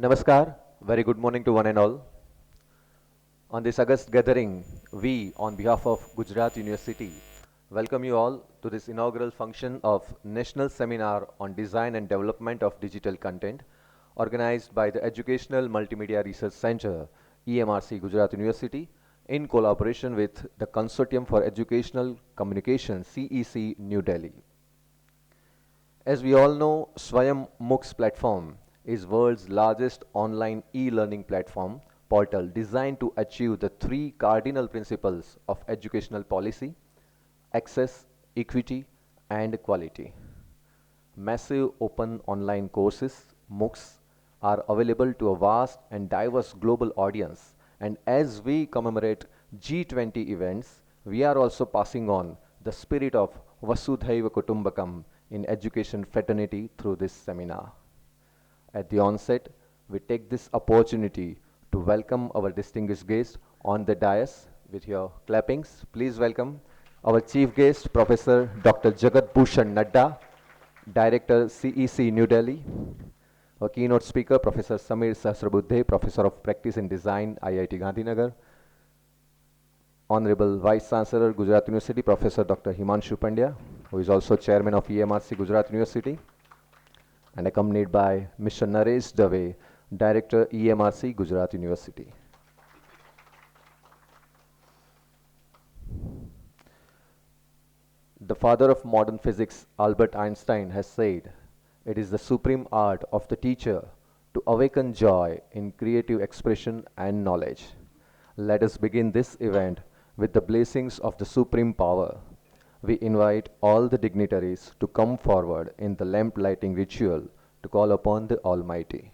Namaskar, very good morning to one and all. On this August gathering, we, on behalf of Gujarat University, welcome you all to this inaugural function of National Seminar on Design and Development of Digital Content, organized by the Educational Multimedia Research Center, EMRC Gujarat University, in collaboration with the Consortium for Educational Communication, CEC, New Delhi. As we all know, Swayam Mukh's platform is world's largest online e-learning platform portal designed to achieve the three cardinal principles of educational policy: access, equity, and quality. Massive open online courses, MOOCs, are available to a vast and diverse global audience. And as we commemorate G20 events, we are also passing on the spirit of Vasudhaiva Kutumbakam in education fraternity through this seminar. At the onset, we take this opportunity to welcome our distinguished guest on the dais with your clappings. Please welcome our chief guest, Professor Dr. Jagat Bhushan Nadda, Director, CEC, New Delhi. Our keynote speaker, Professor Samir Sahasrabuddhe, Professor of Practice and Design, IIT Gandhinagar. Honorable Vice Chancellor, Gujarat University, Professor Dr. Himanshu Pandya, who is also Chairman of EMRC Gujarat University, and accompanied by Mr. Naresh Dave, Director, EMRC Gujarat University. The father of modern physics, Albert Einstein, has said, "It is the supreme art of the teacher to awaken joy in creative expression and knowledge." Let us begin this event with the blessings of the supreme power. We invite all the dignitaries to come forward in the lamp lighting ritual to call upon the Almighty.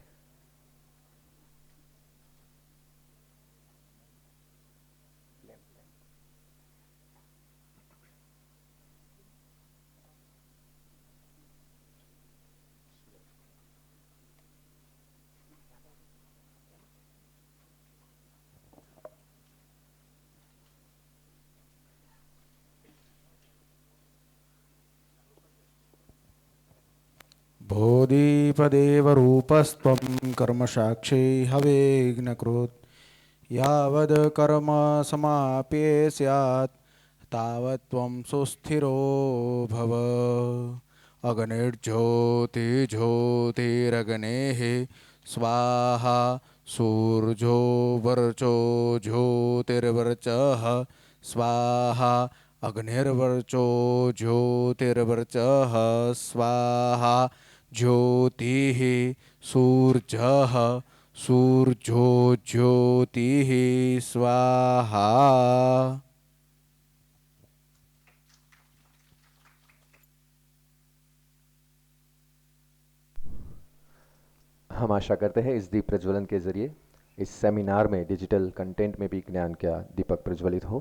बोधिपदेव रूपस्त्वं कर्मसाक्षी हवेग्नकृत् यावद् कर्म समाप्ये स्यात् तावत् त्वं सुस्थिरो भव। अग्निर्ज्योतिर्ज्योतिरग्नेः स्वाहा सूर्यो वर्चो ज्योतिर्वर्चः स्वाहा अग्निर्वर्चो ज्योतिर्वर्चः स्वाहा ज्योतिः सूर्यः सूर्यो ज्योतिः स्वाहा। हम आशा करते हैं इस दीप प्रज्वलन के जरिए इस सेमिनार में डिजिटल कंटेंट में भी ज्ञान का दीपक प्रज्वलित हो.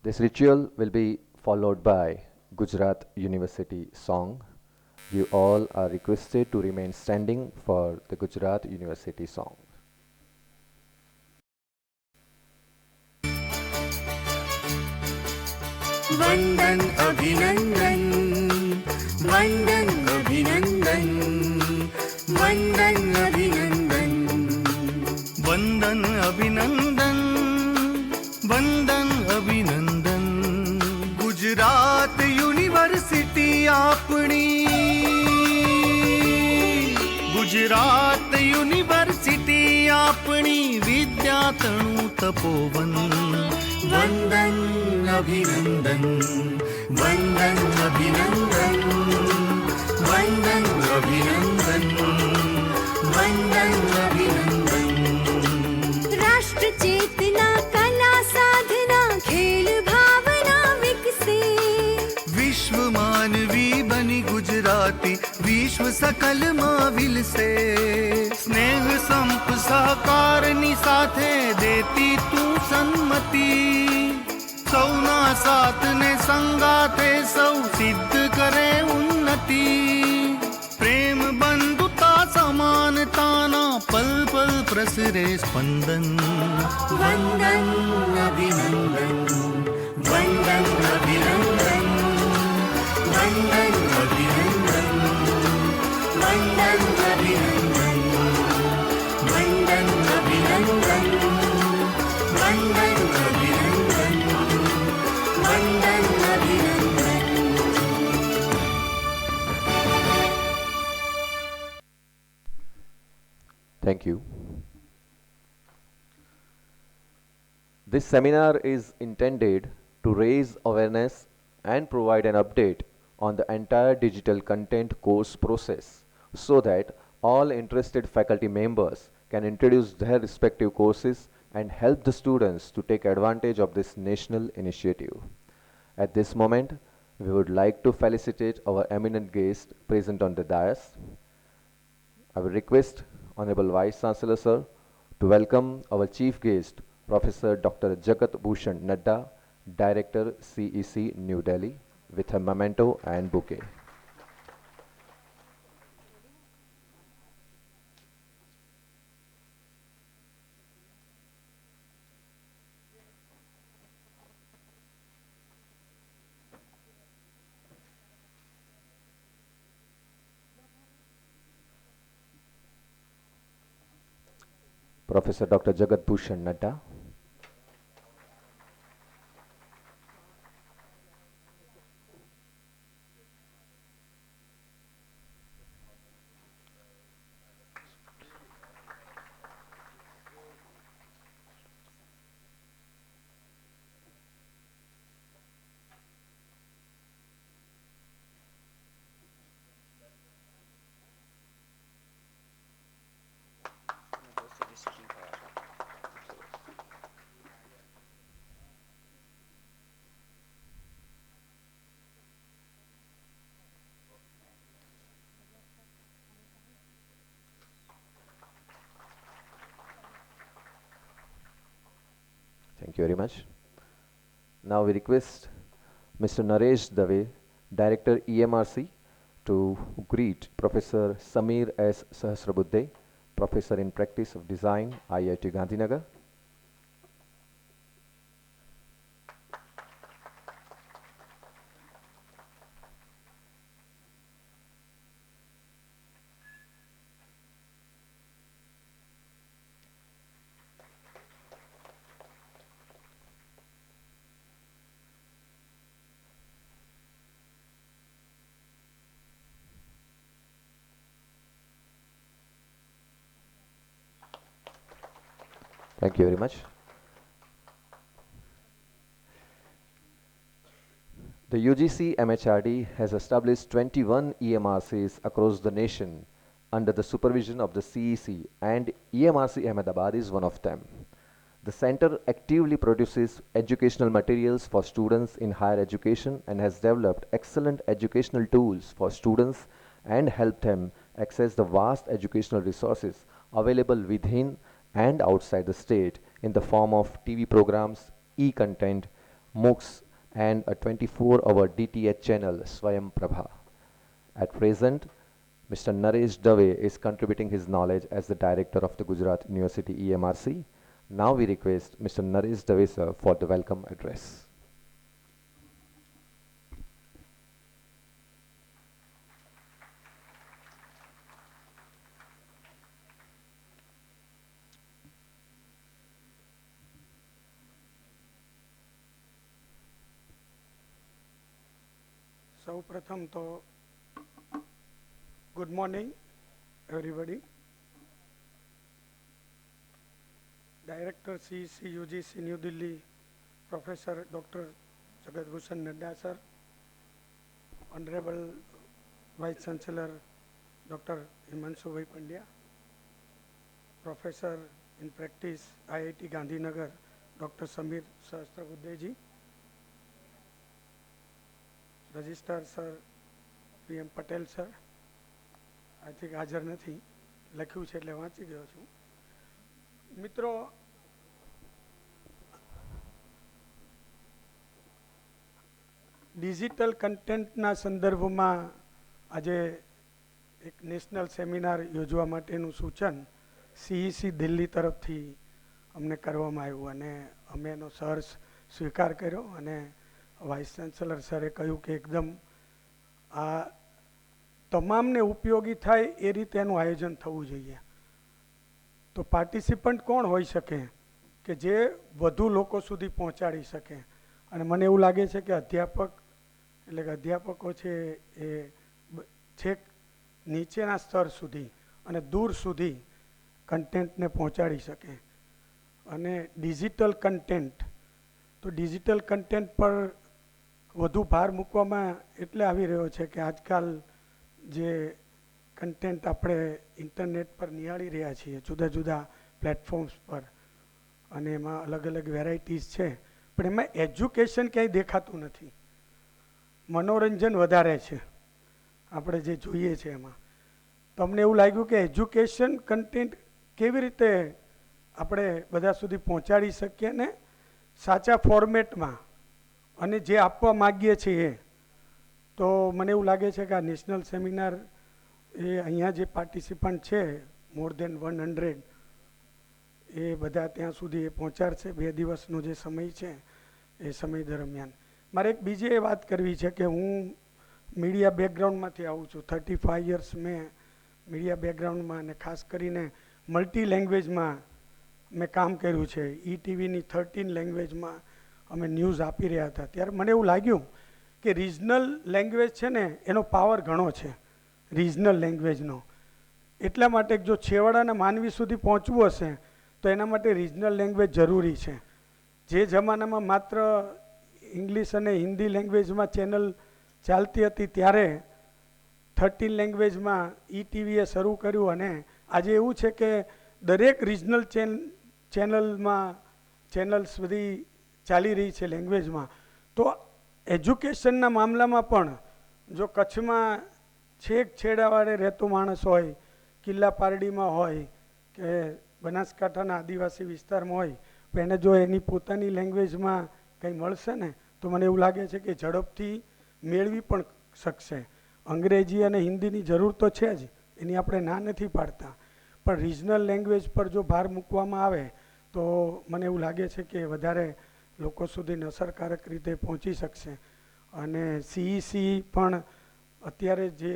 This ritual will be followed by Gujarat University song. You all are requested to remain standing for the Gujarat University song. Vandan Abhinandan, Vandan Abhinandan, Vandan Abhinandan, Vandan Abhinandan, Vandan Abhinandan. Gujarat University apni, Gujarat University apni vidya tanu tapovan. Vandan Abhinandan, Vandan Abhinandan, Vandan Abhinandan, Vandan Abhinandan. राष्ट्र चेतना कला साधना खेल भावना विकसे विश्व मानवी बनी गुजराती विश्व सकल માં વિલસે સ્નેહ સંપ સહકારની સાથે દેતી તું સન્મતિ સૌના સાથને સંગાથે સૌ સિદ્ધ કરે ઉન્નતિ પ્રેમ બંધુતા સમાનતાના પલ પલ પ્રસરે સ્પંદન વંદન અભિનંદન વંદન અભિનંદન વંદન અભિનંદન વંદન અભિનંદન Thank you. This seminar is intended to raise awareness and provide an update on the entire digital content course process so that all interested faculty members can introduce their respective courses and help the students to take advantage of this national initiative. At this moment, we would like to felicitate our eminent guest present on the dais. I will request Honorable Vice Chancellor Sir to welcome our chief guest, Professor Dr. Jagat Bhushan Nadda, Director CEC New Delhi, with a memento and bouquet. Professor Dr. Jagat Bhushan Nadda. Thank you very much. Now we request Mr. Naresh Dave, Director EMRC, to greet Professor Samir S. Sahasrabuddhe, Professor in Practice of Design, IIT Gandhinagar. Thank you very much. The UGC MHRD has established 21 EMRCs across the nation under the supervision of the CEC, and EMRC Ahmedabad is one of them. The center actively produces educational materials for students in higher education and has developed excellent educational tools for students and helped them access the vast educational resources available within and outside the state in the form of TV programs, e-content, MOOCs, and a 24-hour DTH channel, Swayam Prabha. At present, Mr. Naresh Dave is contributing his knowledge as the director of the Gujarat University EMRC. Now we request Mr. Naresh Dave sir for the welcome address. સૌ પ્રથમ તો good morning everybody. Director CEC UGC New Delhi professor doctor Jagatbhushan Nadda sir, honourable vice chancellor doctor Himanshubhai Pandya, professor in practice IIT Gandhinagar doctor Sameer Sahasrabuddheji, registrar sir PM Patel sir, I think હાજર નથી, લખ્યું છે એટલે વાંચી ગયો છું. મિત્રો, ડિજિટલ કન્ટેન્ટના સંદર્ભમાં આજે એક નેશનલ સેમિનાર યોજવા માટેનું સૂચન CEC દિલ્હી તરફથી અમને કરવામાં આવ્યું અને અમે એનો સહર્ષ સ્વીકાર કર્યો અને વાઇસ ચાન્સેલર સરે કહ્યું કે એકદમ આ તમામને ઉપયોગી થાય એ રીતે એનું આયોજન થવું જોઈએ. તો પાર્ટિસિપન્ટ કોણ હોઈ શકે કે જે વધુ લોકો સુધી પહોંચાડી શકે? અને મને એવું લાગે છે કે અધ્યાપક એટલે કે અધ્યાપકો છે એ છેક નીચેના સ્તર સુધી અને દૂર સુધી કન્ટેન્ટને પહોંચાડી શકે. અને ડિજિટલ કન્ટેન્ટ, તો ડિજિટલ કન્ટેન્ટ પર વધુ ભાર મૂકવામાં એટલે આવી રહ્યો છે કે આજકાલ જે કન્ટેન્ટ આપણે ઇન્ટરનેટ પર નિહાળી રહ્યા છીએ જુદા જુદા પ્લેટફોર્મ્સ પર, અને એમાં અલગ અલગ વેરાયટીઝ છે, પણ એમાં એજ્યુકેશન ક્યાંય દેખાતું નથી. મનોરંજન વધારે છે આપણે જે જોઈએ છે એમાં. તો અમને એવું લાગ્યું કે એજ્યુકેશન કન્ટેન્ટ કેવી રીતે આપણે બધા સુધી પહોંચાડી શકીએ ને સાચા ફોર્મેટમાં, અને જે આપવા માગીએ છીએ. તો મને એવું લાગે છે કે આ નેશનલ સેમિનાર એ અહીંયા જે પાર્ટિસિપન્ટ છે મોર દેન 100, એ બધા ત્યાં સુધી એ પહોંચાડશે 2 દિવસનો જે સમય છે એ સમય દરમિયાન. મારે એક બીજી એ વાત કરવી છે કે હું મીડિયા બેકગ્રાઉન્ડમાંથી આવું છું. 35 યર્સ મેં મીડિયા બેકગ્રાઉન્ડમાં, અને ખાસ કરીને મલ્ટી લેંગ્વેજમાં મેં કામ કર્યું છે. ઈટીવીની 13 લેંગ્વેજમાં અમે ન્યૂઝ આપી રહ્યા હતા. ત્યારે મને એવું લાગ્યું કે રિજનલ લેંગ્વેજ છે ને એનો પાવર ઘણો છે, રિજનલ લેંગ્વેજનો. એટલા માટે જો છેવાડાના માનવી સુધી પહોંચવું હશે તો એના માટે રિજનલ લેંગ્વેજ જરૂરી છે. જે જમાનામાં માત્ર ઇંગ્લિશ અને હિન્દી લેંગ્વેજમાં ચેનલ ચાલતી હતી ત્યારે 13 લેંગ્વેજમાં ઈટીવીએ શરૂ કર્યું, અને આજે એવું છે કે દરેક રિજનલ ચેનલ્સ બધી ચાલી રહી છે લેંગ્વેજમાં. તો એજ્યુકેશનના મામલામાં પણ જો કચ્છમાં છેક છેડાવાળે રહેતો માણસ હોય, કિલ્લા પારડીમાં હોય કે બનાસકાંઠાના આદિવાસી વિસ્તારમાં હોય, તો એને જો એની પોતાની લેંગ્વેજમાં કંઈ મળશે ને તો મને એવું લાગે છે કે ઝડપથી મેળવી પણ શકશે. અંગ્રેજી અને હિન્દીની જરૂર તો છે જ, એની આપણે ના નથી પાડતા, પણ રિજનલ લેંગ્વેજ પર જો ભાર મૂકવામાં આવે તો મને એવું લાગે છે કે વધારે લોકો સુધી અસરકારક રીતે પહોંચી શકશે. અને સીઈસી પણ અત્યારે જે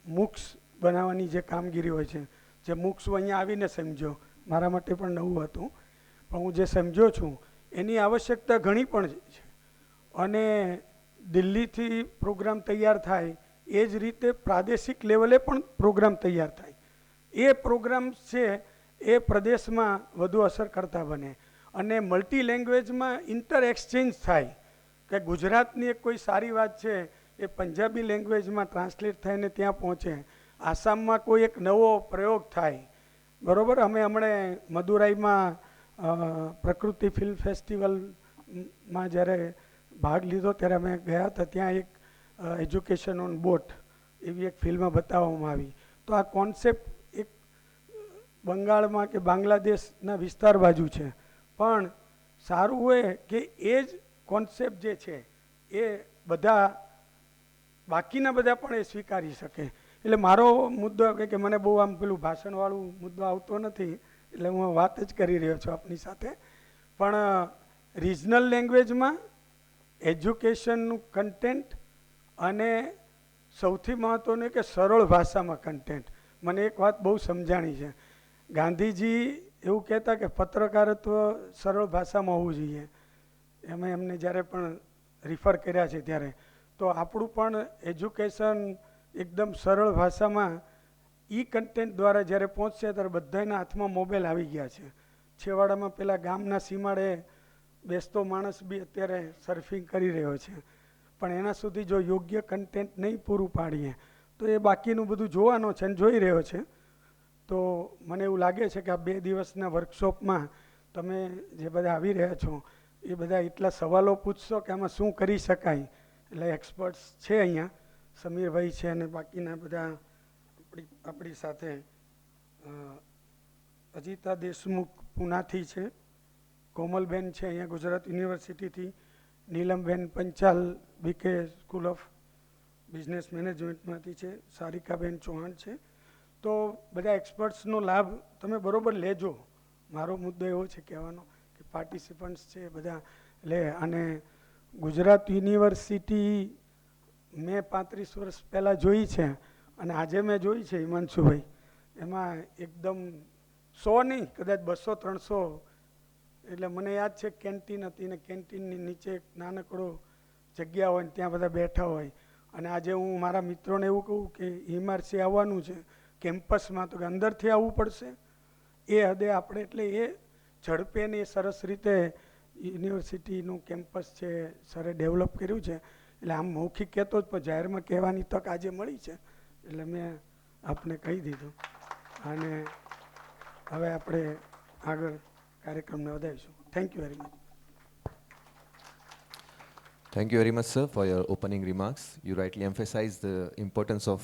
મૂક્સ બનાવવાની જે કામગીરી હોય છે, જે મૂક્સ હું અહીંયા આવીને સમજ્યો, મારા માટે પણ નવું હતું, પણ હું જે સમજ્યો છું એની આવશ્યકતા ઘણી પણ છે. અને દિલ્હીથી પ્રોગ્રામ તૈયાર થાય એ જ રીતે પ્રાદેશિક લેવલે પણ પ્રોગ્રામ તૈયાર થાય. એ પ્રોગ્રામ છે એ પ્રદેશમાં વધુ અસર કરતા બને, અને મલ્ટી લેંગ્વેજમાં ઇન્ટર એક્સચેન્જ થાય. કે ગુજરાતની એક કોઈ સારી વાત છે એ પંજાબી લેંગ્વેજમાં ટ્રાન્સલેટ થઈને ત્યાં પહોંચે. આસામમાં કોઈ એક નવો પ્રયોગ થાય, બરાબર. અમે હમણાં મદુરાઈમાં પ્રકૃતિ ફિલ્મ ફેસ્ટિવલમાં જ્યારે ભાગ લીધો ત્યારે અમે ગયા હતા. ત્યાં એક એજ્યુકેશન ઓન બોટ એવી એક ફિલ્મ બતાવવામાં આવી. તો આ કોન્સેપ્ટ એક બંગાળમાં કે બાંગ્લાદેશના વિસ્તાર બાજુ છે, પણ સારું હોય કે એ જ કોન્સેપ્ટ જે છે એ બધા બાકીના બધા પણ એ સ્વીકારી શકે. એટલે મારો મુદ્દો કે મને બહુ આમ પેલું ભાષણવાળું મુદ્દો આવતો નથી, એટલે હું વાત જ કરી રહ્યો છું આપની સાથે. પણ રિજનલ લેંગ્વેજમાં એજ્યુકેશનનું કન્ટેન્ટ, અને સૌથી મહત્ત્વનું કે સરળ ભાષામાં કન્ટેન્ટ. મને એક વાત બહુ સમજાણી છે. ગાંધીજી એવું કહેતા કે પત્રકારત્વ સરળ ભાષામાં હોવું જોઈએ. એમાં એમને જ્યારે પણ રિફર કર્યા છે ત્યારે. તો આપણું પણ એજ્યુકેશન એકદમ સરળ ભાષામાં ઈ કન્ટેન્ટ દ્વારા જ્યારે પહોંચશે ત્યારે બધાના હાથમાં મોબાઈલ આવી ગયા છે. છેવાડામાં પેલા ગામના સીમાડે બેસતો માણસ બી અત્યારે સર્ફિંગ કરી રહ્યો છે, પણ એના સુધી જો યોગ્ય કન્ટેન્ટ નહીં પૂરું પાડીએ તો એ બાકીનું બધું જોવાનો છે અને જોઈ રહ્યો છે. તો મને એવું લાગે છે કે આ 2 દિવસના વર્કશોપમાં તમે જે બધા આવી રહ્યા છો એ બધા એટલા સવાલો પૂછશો કે આમાં શું કરી શકાય. એટલે એક્સપર્ટ્સ છે અહીંયા, સમીરભાઈ છે અને બાકીના બધા આપણી સાથે અજીતા દેશમુખ પૂનાથી છે, કોમલબેન છે અહીંયા ગુજરાત યુનિવર્સિટીથી, નીલમબેન પંચાલ બીકે સ્કૂલ ઓફ બિઝનેસ મેનેજમેન્ટમાંથી છે, સારિકાબેન ચૌહાણ છે. તો બધા એક્સપર્ટ્સનો લાભ તમે બરાબર લેજો. મારો મુદ્દો એવો છે કહેવાનો કે પાર્ટિસિપન્ટ્સ છે બધા લે. અને ગુજરાત યુનિવર્સિટી મેં 35 વર્ષ પહેલાં જોઈ છે અને આજે મેં જોઈ છે હિમાંશુભાઈ, એમાં એકદમ 100 નહીં કદાચ 200-300. એટલે મને યાદ છે કેન્ટીન હતી ને કેન્ટીનની નીચે એક નાનકડો જગ્યા હોય ને ત્યાં બધા બેઠા હોય. અને આજે હું મારા મિત્રોને એવું કહું કે હિમારસી આવવાનું છે કેમ્પસમાં, તો કે અંદરથી આવવું પડશે. એ હદે આપણે એટલે એ ઝડપે ને એ સરસ રીતે યુનિવર્સિટીનું કેમ્પસ છે સરે ડેવલપ કર્યું છે. એટલે આમ મૌખિક કહેતો જ પણ જાહેરમાં કહેવાની તક આજે મળી છે એટલે મેં આપને કહી દીધું. અને હવે આપણે આગળ કાર્યક્રમને વધારીશું. Thank you very much. Thank you very much, sir, for your opening remarks. You rightly emphasized the importance of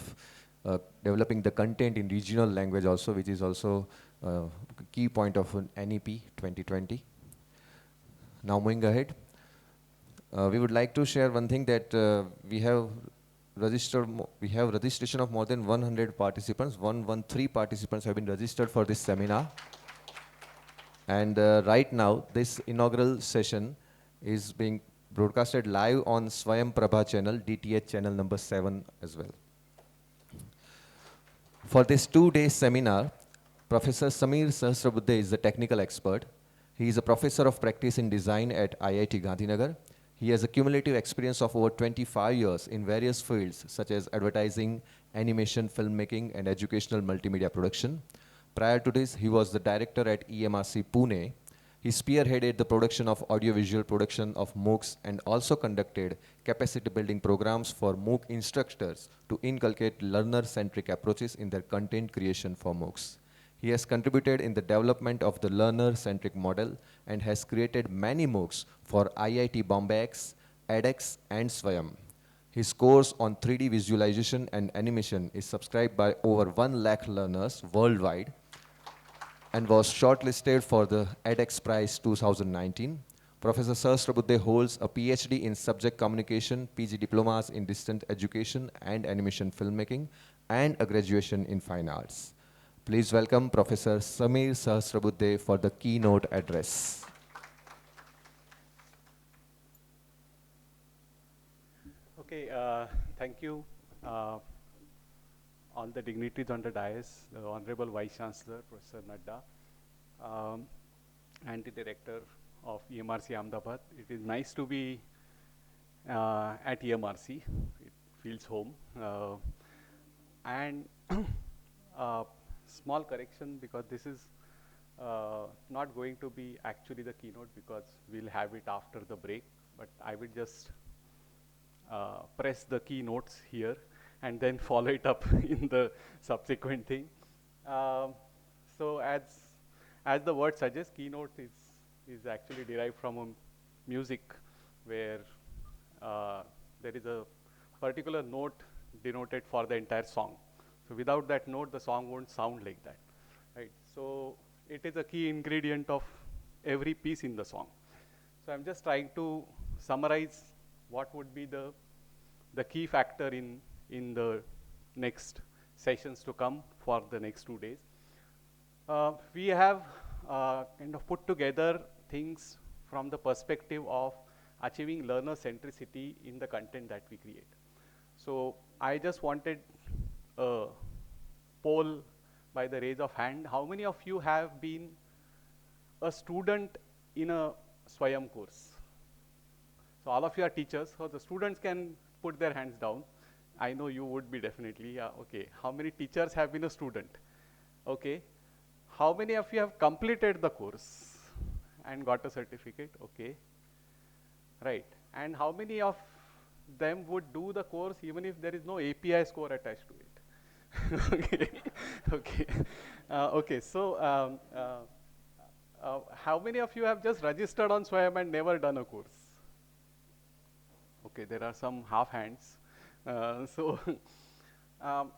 developing the content in regional language also, which is also a key point of an NEP 2020. Now moving ahead, we would like to share one thing that we have registration of more than 100 participants. 113 participants have been registered for this seminar. And right now, this inaugural session is being broadcasted live on Swayam Prabha channel, DTH channel number 7 as well. For this 2-day seminar, Professor Samir Sahasrabuddhe is the technical expert. He is a professor of practice in design at IIT Gandhinagar. He has a cumulative experience of over 25 years in various fields such as advertising, animation, filmmaking, and educational multimedia production. Prior to this, he was the director at EMRC Pune. He spearheaded the production of audiovisual production of MOOCs and also conducted capacity building programs for MOOC instructors to inculcate learner-centric approaches in their content creation for MOOCs. He has contributed in the development of the learner-centric model and has created many MOOCs for IIT Bombayx, edX, and Swayam. His course on 3D visualization and animation is subscribed by over 1 lakh learners worldwide and was shortlisted for the edX Prize 2019. Professor Sahasrabuddhe holds a PhD in subject communication, PG diplomas in distant education and animation filmmaking, and a graduation in fine arts. Please welcome Professor Samir Sahasrabuddhe for the keynote address. Okay, thank you. All the dignitaries on the dais, the Honorable Vice Chancellor, Professor Nadda, and the Director of EMRC Ahmedabad. It is nice to be at EMRC. It feels home. And small correction, because this is not going to be actually the keynote, because we'll have it after the break, but I will just press the keynotes here and then follow it up in the subsequent thing. So as the word suggests, keynote is actually derived from a music where there is a particular note denoted for the entire song. So without that note, the song won't sound like that, right? So it is a key ingredient of every piece in the song. So I'm just trying to summarize what would be the key factor in the next sessions to come for the next 2 days. We have kind of put together things from the perspective of achieving learner centricity in the content that we create. So I just wanted a poll by the raise of hand. How many of you have been a student in a Swayam course? So all of you are teachers, so the students can put their hands down. I know you would be definitely, yeah, okay. How many teachers have been a student? Okay. How many of you have completed the course and got a certificate? Okay. Right. And how many of them would do the course even if there is no API score attached to it? Okay. Okay. Okay. So, how many of you have just registered on Swayam and never done a course? Okay, there are some half hands. So, how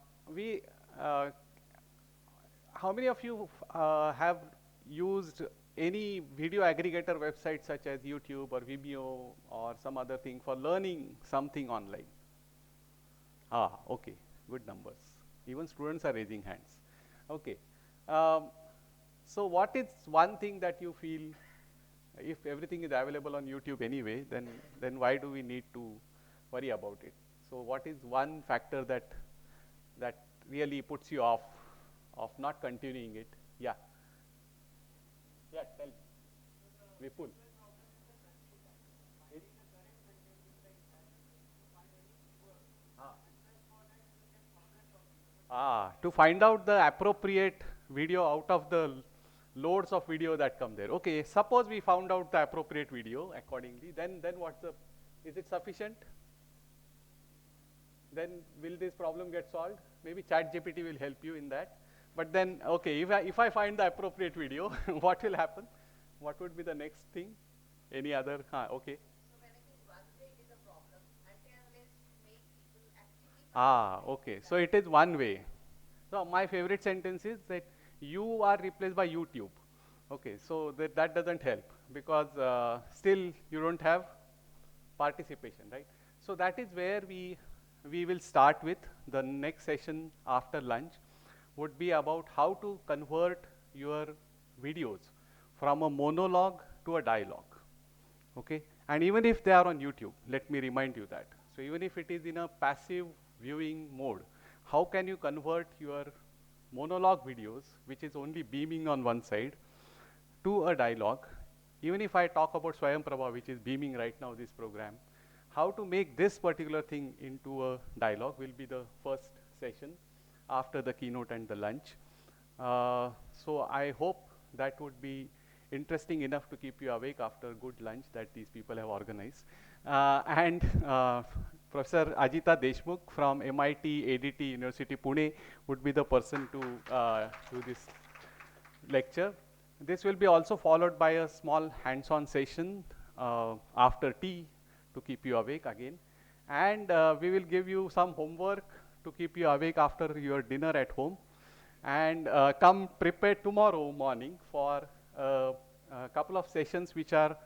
many of you have used any video aggregator website such as YouTube or Vimeo or some other thing for learning something online? Ah, okay, good numbers. Even students are raising hands. Okay. So what is one thing that you feel, if everything is available on YouTube anyway, then why do we need to worry about it? So what is one factor that really puts you off of not continuing it? Yeah. Yeah, tell me. Vipul. To find out the appropriate video out of the loads of video that come there. Okay, suppose we found out the appropriate video accordingly, then what's the, is it sufficient? Then will this problem get solved? Maybe ChatGPT will help you in that. But then, okay, if I find the appropriate video, what will happen? What would be the next thing? Any other? Okay. Okay. So it is one way. So my favorite sentence is that you are replaced by YouTube. Okay, so that doesn't help because still you don't have participation, right? So that is where we will start with. The next session after lunch would be about how to convert your videos from a monologue to a dialogue. Okay, and even if they are on YouTube, let me remind you that. So even if it is in a passive viewing mode, how can you convert your monologue videos, which is only beaming on one side, to a dialogue? Even if I talk about Swayam Prabha, which is beaming right now, this program, how to make this particular thing into a dialogue will be the first session after the keynote and the lunch. So I hope that would be interesting enough to keep you awake after good lunch that these people have organized. And Professor Ajita Deshmukh from MIT ADT University Pune would be the person to do this lecture. This will be also followed by a small hands-on session after tea to keep you awake again. And we will give you some homework to keep you awake after your dinner at home. And come prepared tomorrow morning for a couple of sessions which are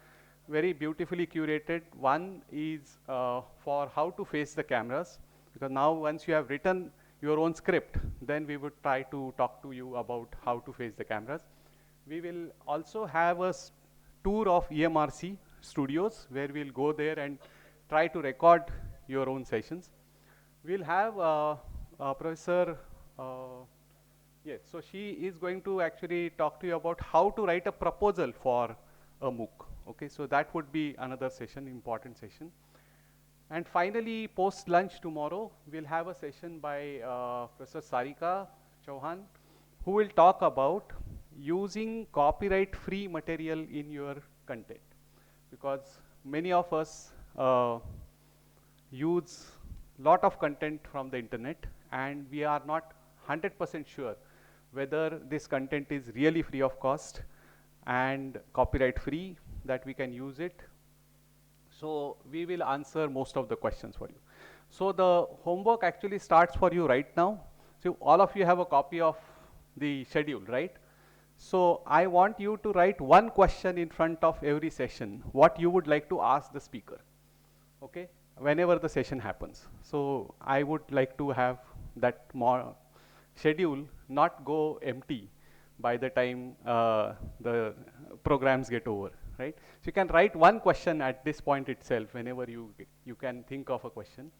very beautifully curated. One is for how to face the cameras, because now once you have written your own script, then we would try to talk to you about how to face the cameras. We will also have a tour of EMRC studios where we'll go there and try to record your own sessions. We'll have Professor, yes, so she is going to actually talk to you about how to write a proposal for a MOOC. Okay, so that would be another session, important session. And finally, post-lunch tomorrow, we'll have a session by Professor Sarika Chauhan, who will talk about using copyright-free material in your content. Because many of us use lot of content from the internet, and we are not 100% sure whether this content is really free of cost and copyright-free, that we can use it. So we will answer most of the questions for you. So the homework actually starts for you right now. So all of you have a copy of the schedule, right? So I want you to write one question in front of every session, what you would like to ask the speaker, okay, whenever the session happens. So I would like to have that schedule not go empty by the time the programs get over, right? So you can write one question at this point itself, whenever you can think of a question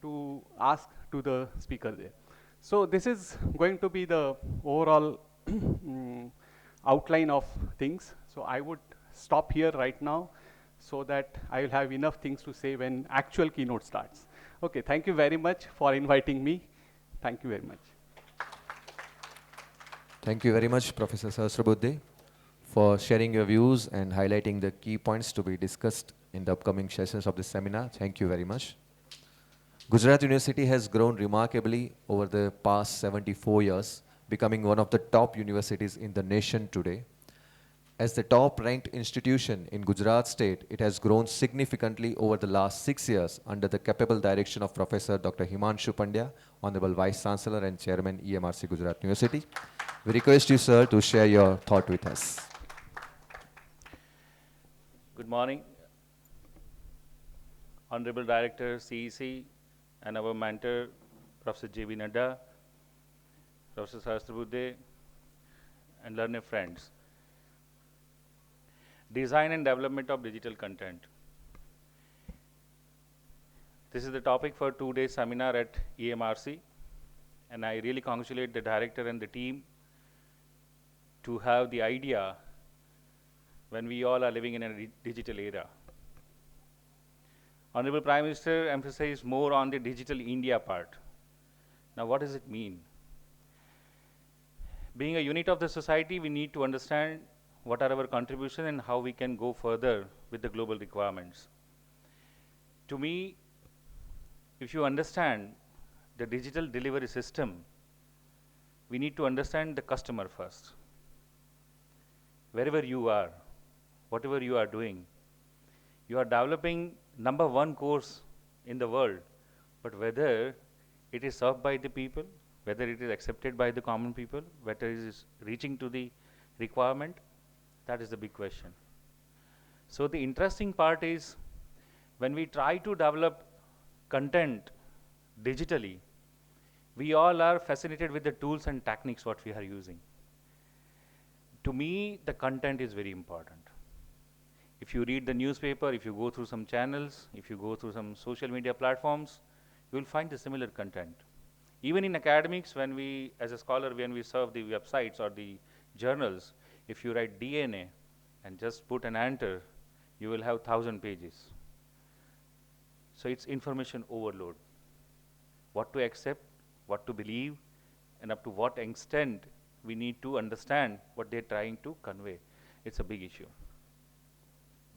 to ask to the speaker there. So this is going to be the overall outline of things. So I would stop here right now so that I will have enough things to say when actual keynote starts. Okay, thank you very much for inviting me. Thank you very much. Thank you very much, Professor Sahasrabudhe, for sharing your views and highlighting the key points to be discussed in the upcoming sessions of this seminar. Thank you very much. Gujarat University has grown remarkably over the past 74 years, becoming one of the top universities in the nation today. As the top-ranked institution in Gujarat state, it has grown significantly over the last 6 years under the capable direction of Professor Dr. Himanshu Pandya, Honorable Vice Chancellor and Chairman, EMRC Gujarat University. We request you, sir, to share your thought with us. Good morning, Honorable Director, CEC, and our mentor, Professor J.V. Nadda, Professor Sahasrabudhe, and learned friends. Design and development of digital content. This is the topic for today's seminar at EMRC, and I really congratulate the director and the team to have the idea when we all are living in a digital era. Honorable Prime Minister emphasized more on the digital India part. Now, what does it mean? being a unit of the society, we need to understand what are our contribution and how we can go further with the global requirements. To me, if you understand the digital delivery system, we need to understand the customer first. Wherever you are, whatever you are doing, you are developing number one course in the world, but whether it is served by the people, whether it is accepted by the common people, whether it is reaching to the requirement, that is the big question. So the interesting part is when we try to develop content digitally, we all are fascinated with the tools and techniques what we are using. To me, the content is very important. If you read the newspaper, if you go through some channels, if you go through some social media platforms, you will find the similar content. Even in academics, when we, as a scholar, when we serve the websites or the journals, if you write DNA and just put an enter, you will have 1,000 pages. So it's information overload. What to accept, what to believe, and up to what extent we need to understand what they're trying to convey. It's a big issue.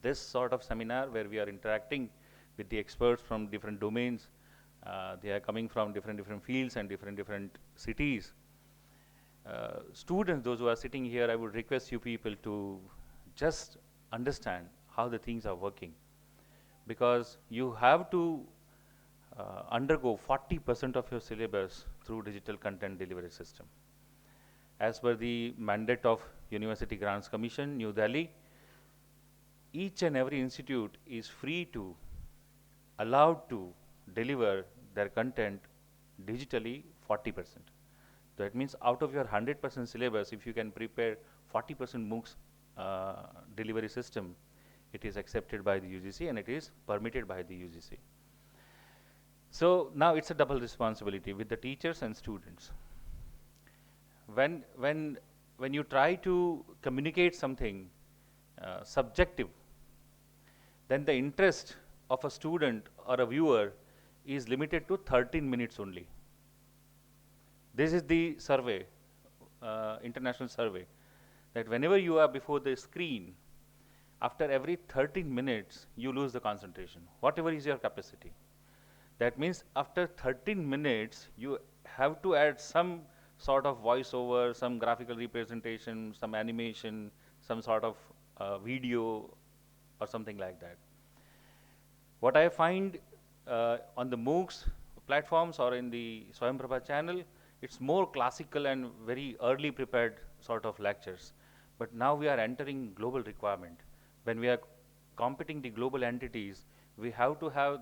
This sort of seminar where we are interacting with the experts from different domains, they are coming from different fields and different cities. Students, those who are sitting here, I would request you people to just understand how the things are working, because you have to undergo 40% of your syllabus through digital content delivery system. As per the mandate of University Grants Commission, New Delhi, each and every institute is free to, allowed to deliver their content digitally 40%. That means out of your 100% syllabus, if you can prepare 40% MOOCs delivery system, it is accepted by the UGC and it is permitted by the UGC. So now it's a double responsibility with the teachers and students. When you try to communicate something subjective, then the interest of a student or a viewer is limited to 13 minutes only. This is the survey, international survey, that whenever you are before the screen, after every 13 minutes, you lose the concentration, whatever is your capacity. That means after 13 minutes, you have to add some sort of voiceover, some graphical representation, some animation, some sort of video or something like that. What I find on the MOOCs platforms or in the Swayamprabha channel, it's more classical and very early prepared sort of lectures. But now we are entering global requirement. When we are competing the global entities, we have to have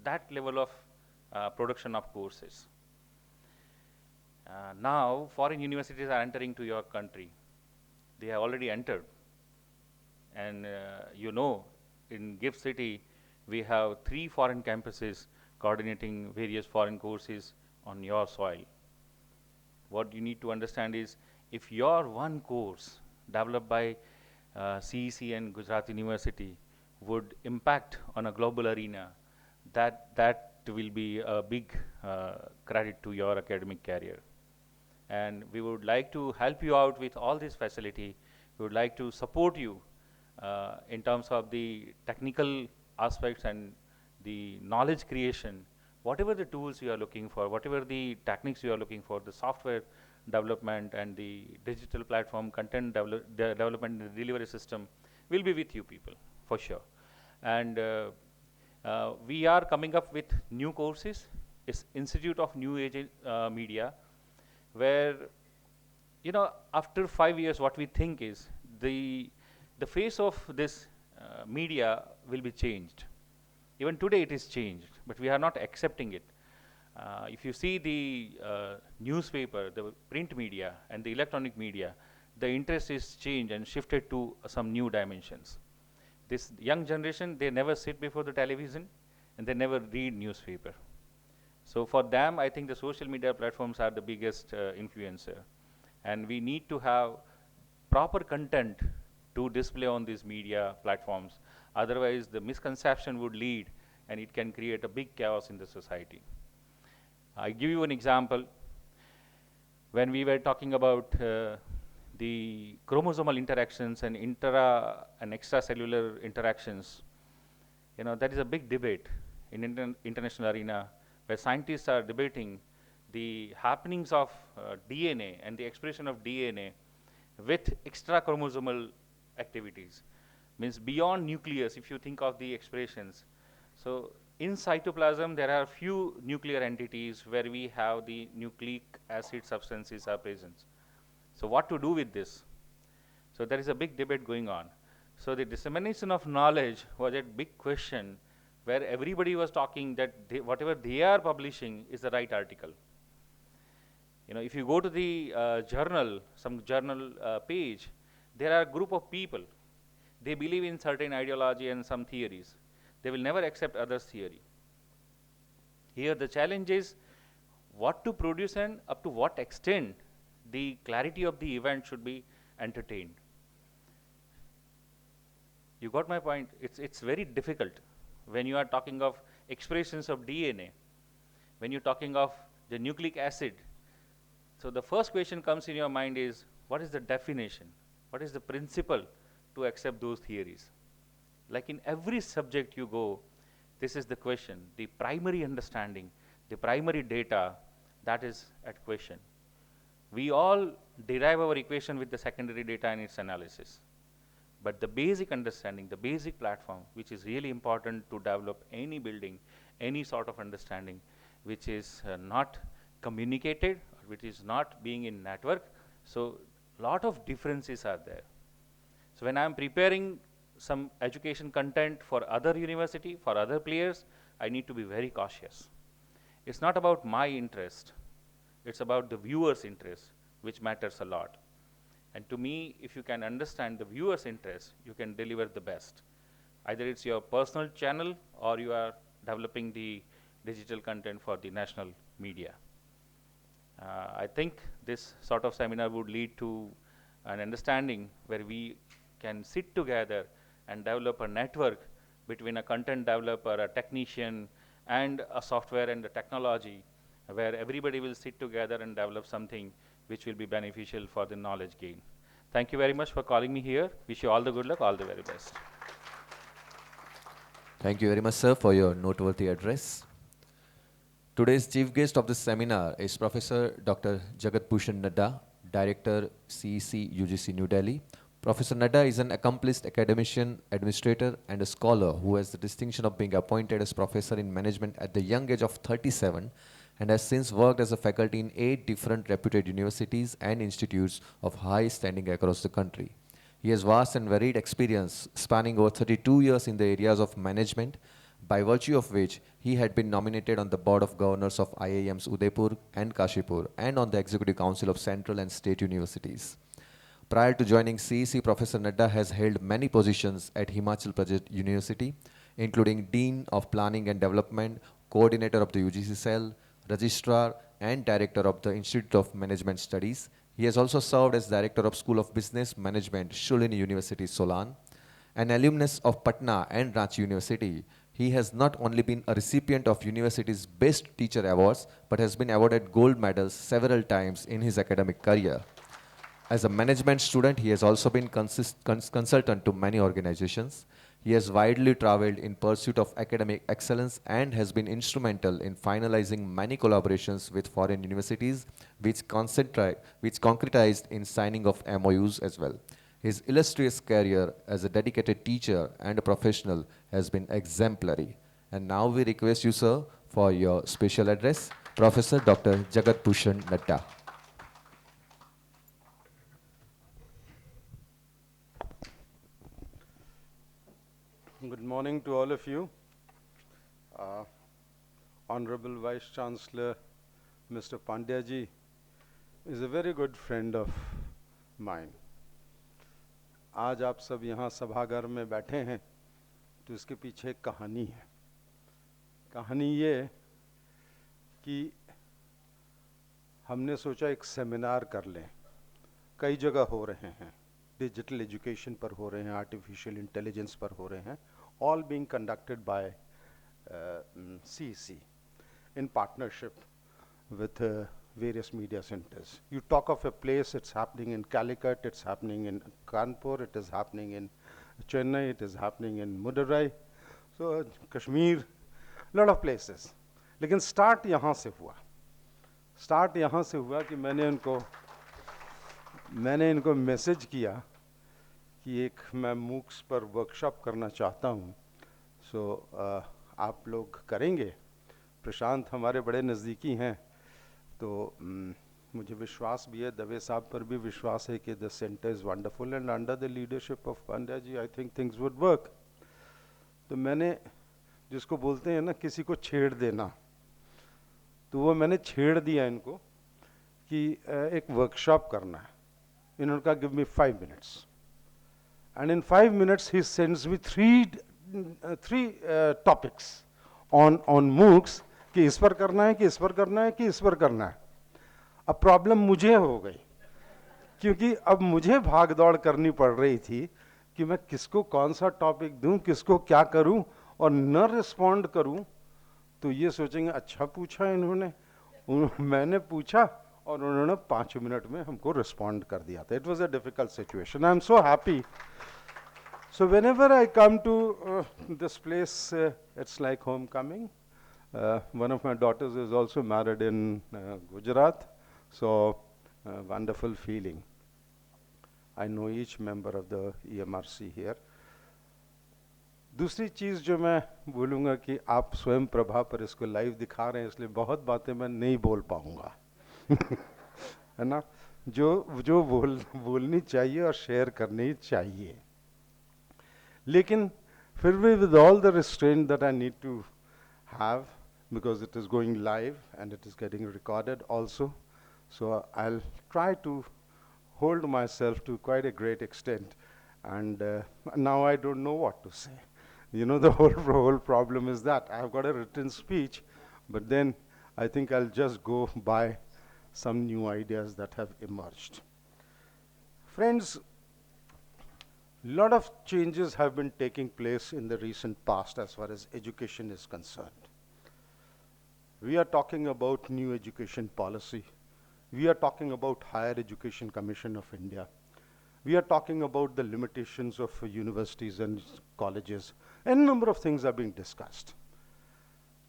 that level of production of courses. Now, foreign universities are entering to your country. They have already entered. And you know, in GIFT City, we have 3 foreign campuses coordinating various foreign courses on your soil. What you need to understand is, if your one course developed by CEC and Gujarat University would impact on a global arena, that will be a big credit to your academic career. And we would like to help you out with all this facility. We would like to support you in terms of the technical aspects and the knowledge creation. Whatever the tools you are looking for, whatever the techniques you are looking for, the software development and the digital platform content development and delivery system will be with you people, for sure. And we are coming up with new courses. It's Institute of New Age Media, where, you know, after 5 years, what we think is the face of this media will be changed. Even today it is changed, but we are not accepting it. If you see the newspaper, the print media and the electronic media, the interest is changed and shifted to some new dimensions. This young generation, they never sit before the television and they never read newspaper. So for them, I think the social media platforms are the biggest influencer. And we need to have proper content to display on these media platforms. Otherwise, the misconception would lead and it can create a big chaos in the society. I give you an example. when we were talking about the chromosomal interactions and intra and extracellular interactions, that is a big debate in international arena where scientists are debating the happenings of DNA and the expression of DNA with extra chromosomal activities. Means beyond nucleus, if you think of the expressions. So in cytoplasm, there are few nuclear entities where we have the nucleic acid substances are present. So what to do with this? So there is a big debate going on. So the dissemination of knowledge was a big question where everybody was talking that whatever they are publishing is the right article. If you go to the some journal page, there are a group of people. They believe in certain ideology and some theories. They will never accept others' theory. Here the challenge is what to produce and up to what extent the clarity of the event should be entertained. You got my point? It's very difficult when you are talking of expressions of DNA, when you're talking of the nucleic acid. So the first question comes in your mind is, what is the definition? What is the principle to accept those theories? Like in every subject you go, this is the question. The primary understanding, the primary data, that is at question. We all derive our equation with the secondary data and its analysis. But the basic understanding, the basic platform, which is really important to develop any building, any sort of understanding, which is not communicated, or which is not being in network. So lot of differences are there. So when I am preparing some education content for other university, for other players, I need to be very cautious. It's not about my interest. It's about the viewer's interest, which matters a lot. And to me, if you can understand the viewer's interest, you can deliver the best. Either it's your personal channel or you are developing the digital content for the national media. I think this sort of seminar would lead to an understanding where we can sit together and develop a network between a content developer, a technician, and a software and a technology, where everybody will sit together and develop something which will be beneficial for the knowledge gain. Thank you very much for calling me here. Wish you all the good luck, all the very best. Thank you very much, sir, for your noteworthy address. Today's chief guest of this seminar is Professor Dr. Jagat Bhushan Nadda, Director, CEC, UGC, New Delhi. Professor Nadda is an accomplished academician, administrator, and a scholar who has the distinction of being appointed as professor in management at the young age of 37 and has since worked as a faculty in 8 different reputed universities and institutes of high standing across the country. He has vast and varied experience spanning over 32 years in the areas of management, by virtue of which he had been nominated on the board of governors of IIMs Udaipur and Kashipur and on the executive council of central and state universities. Prior to joining CEC, Professor Nadda has held many positions at Himachal Pradesh University, including Dean of Planning and Development, Coordinator of the UGC Cell, Registrar and Director of the Institute of Management Studies. He has also served as Director of School of Business Management, Shulini University, Solan. An alumnus of Patna and Ranchi University, he has not only been a recipient of university's Best Teacher Awards, but has been awarded gold medals several times in his academic career. As a management student, he has also been consultant to many organizations. He has widely traveled in pursuit of academic excellence and has been instrumental in finalizing many collaborations with foreign universities, which concretized in signing of MOUs as well. His illustrious career as a dedicated teacher and a professional has been exemplary. And now we request you, sir, for your special address, Professor Dr. Jagat Bhushan Nadda. Good morning to all of you. Honorable Vice Chancellor Mr. Pandya ji is a very good friend of mine. आज आप सब यहाँ सभागार में बैठे हैं तो इसके पीछे एक कहानी है. कहानी ये कि हमने सोचा एक सेमिनार कर लें. कई जगह हो रहे हैं, डिजिटल एजुकेशन पर हो रहे हैं, आर्टिफिशियल इंटेलिजेंस पर हो रहे हैं, all being conducted by CEC in partnership with various media centers. You talk of a place, it's happening in Calicut, it's happening in Kanpur, it is happening in Chennai, it is happening in Madurai, so Kashmir, lot of places. लेकिन start यहाँ से हुआ. Start यहाँ से हुआ कि मैंने इनको मैसेज किया कि एक मैं मूक्स पर वर्कशॉप करना चाहता हूँ. सो आप लोग करेंगे? प्रशांत हमारे बड़े नज़दीकी हैं, तो मुझे विश्वास भी है, दवे साहब पर भी विश्वास है कि the centre is wonderful and under the leadership of Pandya ji I think things would work. तो मैंने, जिसको बोलते हैं ना किसी को छेड़ देना, तो वो मैंने छेड़ दिया इनको कि एक वर्कशॉप करना है. इन्होंने कहा give me 5 minutes, and in 5 minutes he sends me three topics on MOOCs कि इस पर करना है, कि इस पर करना है, कि इस पर करना है. अब प्रॉब्लम मुझे हो गई, क्योंकि अब मुझे भाग दौड़ करनी पड़ रही थी कि मैं किसको कौन सा टॉपिक दूं, किसको क्या करूं, और न रिस्पॉन्ड करूं तो ये सोचेंगे अच्छा पूछा इन्होंने. मैंने पूछा और उन्होंने 5 मिनट में हमको रिस्पॉन्ड कर दिया था. It was a difficult situation. I am so happy. So whenever I come to this place, it's like homecoming. One of my daughters is also married in Gujarat, so wonderful feeling. I know each member of the EMRC here. दूसरी चीज़ जो मैं बोलूँगा कि आप स्वयं प्रभा पर इसको live दिखा रहे हैं, इसलिए बहुत बातें मैं नहीं बोल पाऊँगा. है ना, जो बोलनी चाहिए और शेयर करनी चाहिए. लेकिन फिर भी with all the restraint that I need to have, because it is going live and it is getting recorded also, so I'll try to hold myself to quite a great extent. And now I don't know what to say. You know, the whole problem is that I've got a written speech, but then I think I'll just go by some new ideas that have emerged. Friends, lot of changes have been taking place in the recent past as far as education is concerned. We are talking about new education policy. We are talking about Higher Education Commission of India. We are talking about the limitations of universities and colleges. A number of things are being discussed.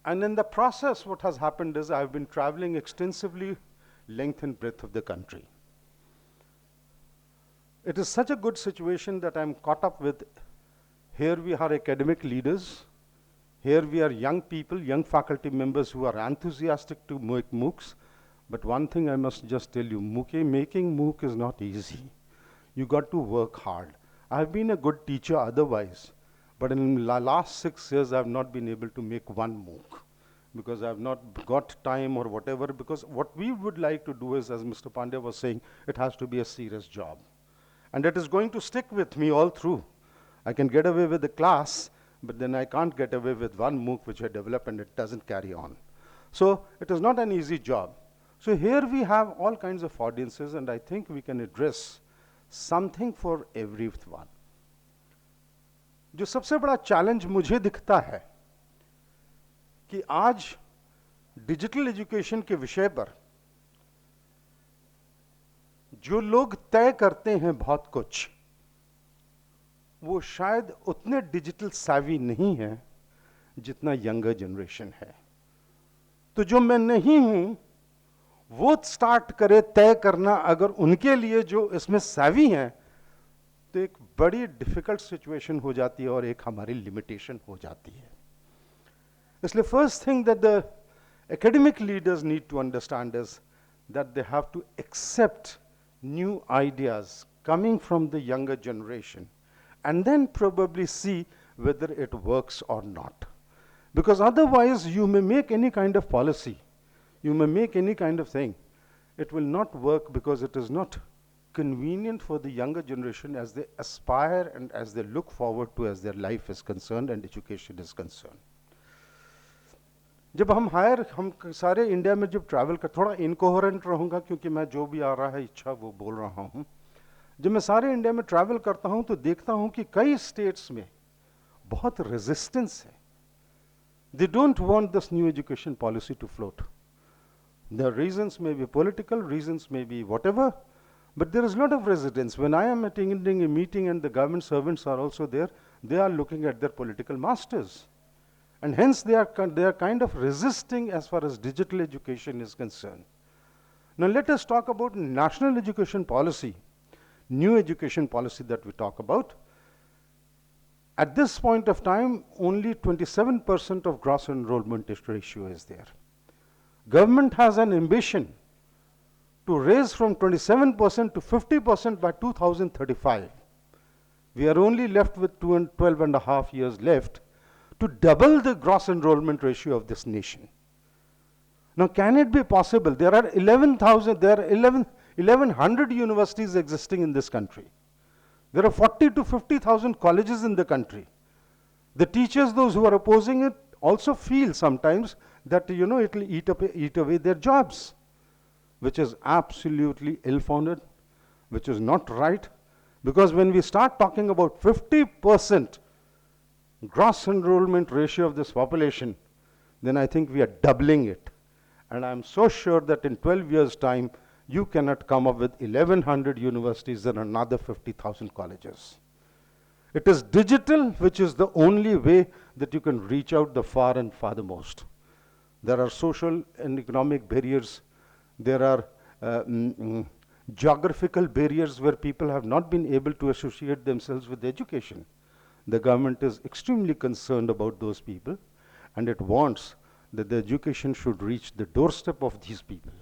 And in the process, what has happened is I've been traveling extensively length and breadth of the country. It is such a good situation that I'm caught up with. Here we are academic leaders. Here we are young people, young faculty members who are enthusiastic to make MOOCs. But one thing I must just tell you, making MOOC is not easy. You got to work hard. I've been a good teacher otherwise, but in the last 6 years, I've not been able to make one MOOC because I've not got time or whatever, because what we would like to do is, as Mr. Pandya was saying, it has to be a serious job. And it is going to stick with me all through. I can get away with the class, but then I can't get away with one MOOC which I develop and it doesn't carry on. So it is not an easy job. So here we have all kinds of audiences, and I think we can address something for everyone. जो सबसे बड़ा challenge मुझे दिखता है कि आज digital education के विषय पर जो लोग तय करते हैं बहुत कुछ, वो शायद उतने डिजिटल savvy नहीं है जितना यंगर जनरेशन है. तो जो मैं नहीं हूं वो स्टार्ट करे तय करना, अगर उनके लिए जो इसमें savvy हैं, तो एक बड़ी डिफिकल्ट सिचुएशन हो जाती है और एक हमारी लिमिटेशन हो जाती है. इसलिए first thing that the academic leaders need to understand is that they have to accept new ideas coming from the younger generation and then probably see whether it works or not. Because otherwise you may make any kind of policy, you may make any kind of thing, it will not work because it is not convenient for the younger generation as they aspire and as they look forward to as their life is concerned and education is concerned. जब हम सारे India में जब travel कर, थोड़ा incoherent रहूँगा क्योंकि मैं जो भी आ रहा है इच्छा वो बोल रहा हूँ. जब मैं सारे इंडिया में ट्रैवल करता हूँ तो देखता हूँ कि कई स्टेट्स में बहुत रेजिस्टेंस है. They don't want this new education policy to float. The reasons may be political, reasons may be whatever, but there is a lot of resistance. When I am attending a meeting and the government servants are also there, they are looking at their political masters. And hence they are kind of resisting as far as digital education is concerned. Now let us talk about national education policy, new education policy that we talk about. At this point of time, only 27% of gross enrollment ratio is there. Government has an ambition to raise from 27% to 50% by 2035. We are only left with 12 and a half years left to double the gross enrollment ratio of this nation. Now, can it be possible? There are 1100 universities existing in this country. There are 40 to 50,000 colleges in the country. The teachers, those who are opposing it, also feel sometimes that, it will eat away their jobs, which is absolutely ill-founded, which is not right. Because when we start talking about 50% gross enrollment ratio of this population, then I think we are doubling it. And I'm so sure that in 12 years' time, you cannot come up with 1100 universities and another 50,000 colleges. It is digital, which is the only way that you can reach out the far and farthermost. There are social and economic barriers. There are geographical barriers where people have not been able to associate themselves with education. The government is extremely concerned about those people, and it wants that the education should reach the doorstep of these people.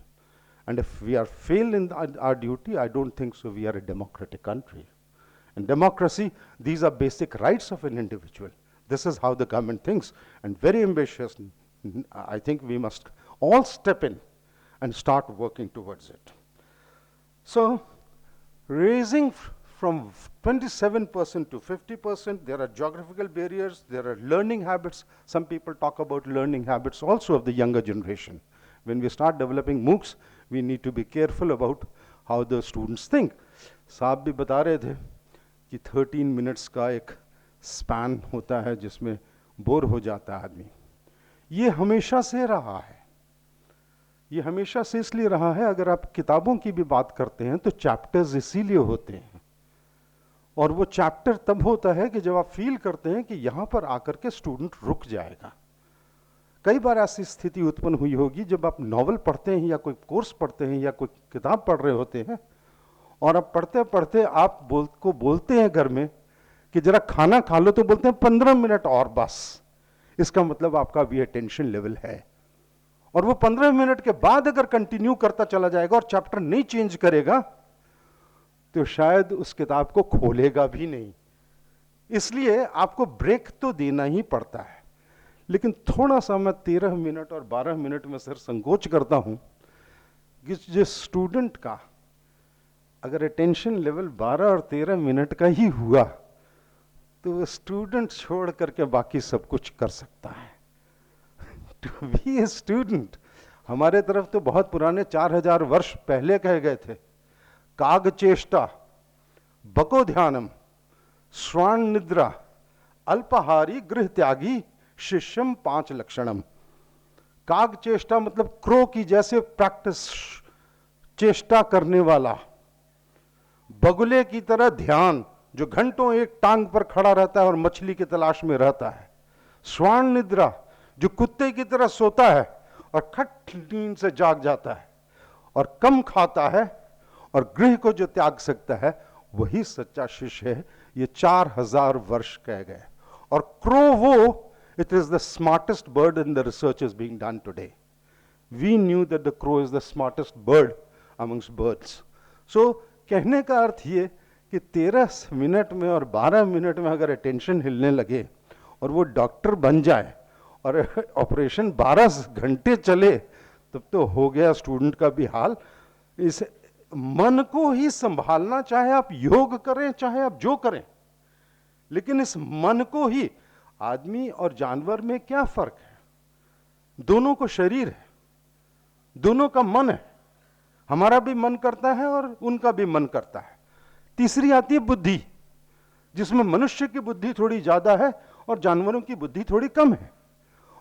And if we are failed in our duty, I don't think so we are a democratic country. In democracy, these are basic rights of an individual. This is how the government thinks, and very ambitious. I think we must all step in and start working towards it. So, raising from 27% to 50%, there are geographical barriers, there are learning habits. Some people talk about learning habits also of the younger generation. When we start developing MOOCs, we need to be careful about how the students think. साहब भी बता रहे थे कि 13 minutes का एक span होता है जिसमें बोर हो जाता है आदमी. ये हमेशा से रहा है. ये हमेशा से इसलिए रहा है, अगर आप किताबों की भी बात करते हैं तो चैप्टर्स इसीलिए होते हैं, और वो चैप्टर तब होता है कि जब आप फील करते हैं कि यहाँ पर आकर के स्टूडेंट रुक जाएगा. कई बार ऐसी स्थिति उत्पन्न हुई होगी जब आप नॉवल पढ़ते हैं या कोई कोर्स पढ़ते हैं या कोई किताब पढ़ रहे होते हैं, और अब पढ़ते पढ़ते आप बोलते हैं घर में कि जरा खाना खा लो, तो बोलते हैं 15 मिनट और बस. इसका मतलब आपका भी अटेंशन लेवल है, और वो 15 मिनट के बाद अगर कंटिन्यू करता चला जाएगा और चैप्टर नहीं चेंज करेगा तो शायद उस किताब को खोलेगा भी नहीं. इसलिए आपको ब्रेक तो देना ही पड़ता है. लेकिन थोड़ा सा मैं 13 मिनट और 12 मिनट में सर संकोच करता हूं कि जिस स्टूडेंट का अगर अटेंशन लेवल 12 और 13 मिनट का ही हुआ तो स्टूडेंट छोड़ करके बाकी सब कुछ कर सकता है. टू बी ए स्टूडेंट, हमारे तरफ तो बहुत पुराने 4000 वर्ष पहले कहे गए थे, काग चेष्टा, बको ध्यानम, श्वान निद्रा, अल्पाहारी, गृह त्यागी, शिष्यम 5 लक्षणम. काग चेष्टा मतलब क्रो की जैसे प्रैक्टिस, चेष्टा करने वाला. बगुले की तरह ध्यान, जो घंटों एक टांग पर खड़ा रहता है और मछली की तलाश में रहता है. श्वान निद्रा, जो कुत्ते की तरह सोता है और खट नींद से जाग जाता है और कम खाता है और गृह को जो त्याग सकता है, वही सच्चा शिष्य है. ये 4000 वर्ष कह गए. और क्रो वो, it is the smartest bird in the research is being done today. We knew that the crow is the smartest bird amongst birds. So कहने का अर्थ ये कि 13 मिनट में और 12 मिनट में अगर अटेंशन हिलने लगे और वो डॉक्टर बन जाए और ऑपरेशन 12 घंटे चले, तब तो हो गया स्टूडेंट का भी हाल. इस मन को ही संभालना, चाहे आप योग करें चाहे आप जो करें, लेकिन इस मन को ही, आदमी और जानवर में क्या फर्क है? दोनों को शरीर है, दोनों का मन है. हमारा भी मन करता है और उनका भी मन करता है. तीसरी आती है बुद्धि, जिसमें मनुष्य की बुद्धि थोड़ी ज्यादा है और जानवरों की बुद्धि थोड़ी कम है.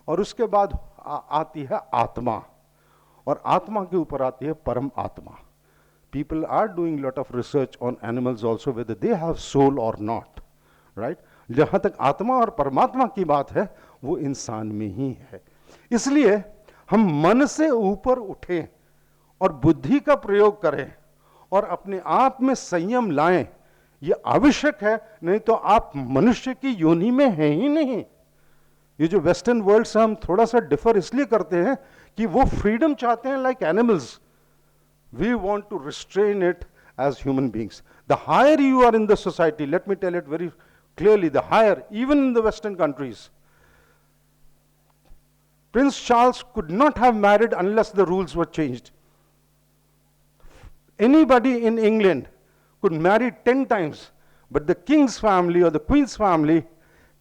और उसके बाद आती है आत्मा, और आत्मा के ऊपर आती है परम आत्मा. People are doing lot of research on animals also whether they have soul or not, right? जहाँ तक आत्मा और परमात्मा की बात है वो इंसान में ही है. इसलिए हम मन से ऊपर उठें और बुद्धि का प्रयोग करें और अपने आप में संयम लाएं, ये आवश्यक है. नहीं तो आप मनुष्य की योनि में हैं ही नहीं. ये जो वेस्टर्न वर्ल्ड से हम थोड़ा सा डिफर इसलिए करते हैं कि वो फ्रीडम चाहते हैं like animals. We want to restrain it as human beings. The higher you are in the society, let me tell it very clearly, the higher, even in the Western countries, Prince Charles could not have married unless the rules were changed. Anybody in England could marry 10 times, but the king's family or the queen's family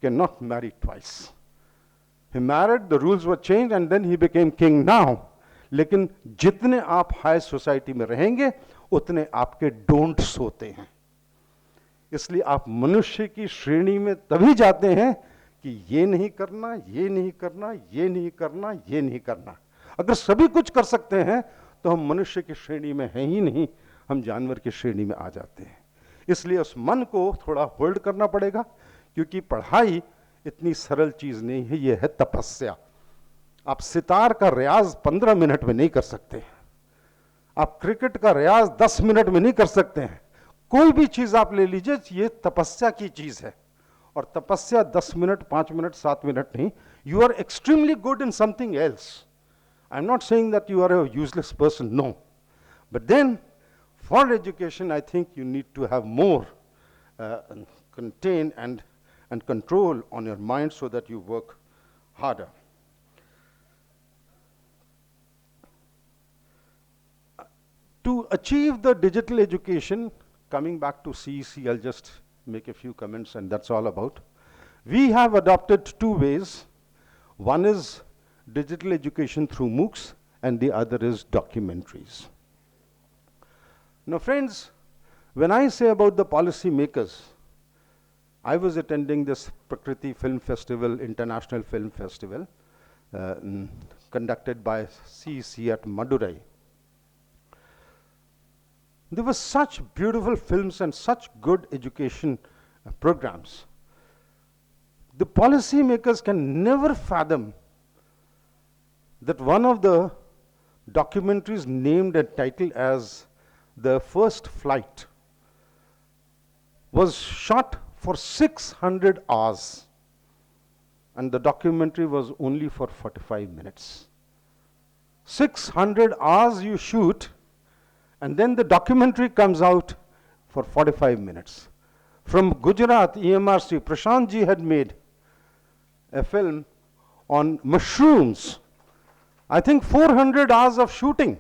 cannot marry twice. He married, the rules were changed, and then he became king now. लेकिन जितने आप high society में रहेंगे उतने आपके don'ts होते हैं. इसलिए आप मनुष्य की श्रेणी में तभी जाते हैं कि ये नहीं करना, ये नहीं करना, ये नहीं करना, ये नहीं करना. अगर सभी कुछ कर सकते हैं तो हम मनुष्य की श्रेणी में हैं ही नहीं, हम जानवर की श्रेणी में आ जाते हैं. इसलिए उस मन को थोड़ा होल्ड करना पड़ेगा, क्योंकि पढ़ाई इतनी सरल चीज नहीं है. ये है तपस्या. आप सितार का रियाज 15 मिनट में नहीं कर सकते. आप क्रिकेट का रियाज 10 मिनट में नहीं कर सकते हैं. कोई भी चीज आप ले लीजिए, ये तपस्या की चीज है. और तपस्या 10 मिनट, 5 मिनट, 7 मिनट नहीं. You are extremely good in something else. I am not saying that you are a useless person, no. But then for education I think you need to have more contain and control on your mind so that you work harder. To achieve the digital education, coming back to CEC, I'll just make a few comments and that's all about. We have adopted two ways. One is digital education through MOOCs and the other is documentaries. Now friends, when I say about the policy makers, I was attending this Prakriti Film Festival, International Film Festival, conducted by CEC at Madurai. There were such beautiful films and such good education programs. The policy makers can never fathom that one of the documentaries named and titled as The First Flight was shot for 600 hours and the documentary was only for 45 minutes. 600 hours you shoot and then the documentary comes out for 45 minutes. From Gujarat, EMRC, Prashant ji had made a film on mushrooms. I think 400 hours of shooting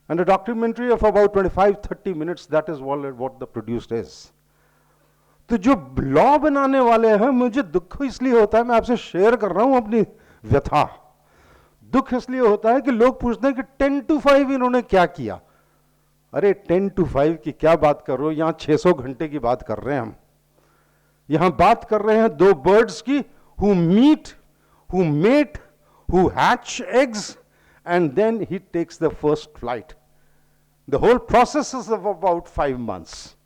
and a documentary of about 25-30 minutes. That is what the produced is. तो जो law बनाने वाले हैं, मुझे दुख इसलिए होता है, मैं आपसे शेयर कर रहा हूं अपनी व्यथा. दुख इसलिए होता है कि लोग पूछते हैं कि 10 to 5 इन्होंने क्या किया. अरे 10 to 5 की क्या बात कर रहे हो, यहां 600 घंटे की बात कर रहे हैं हम. यहां बात कर रहे हैं दो बर्ड्स की, who meet, who mate, who hatch eggs and then he takes the first flight. The whole process is of about 5 months.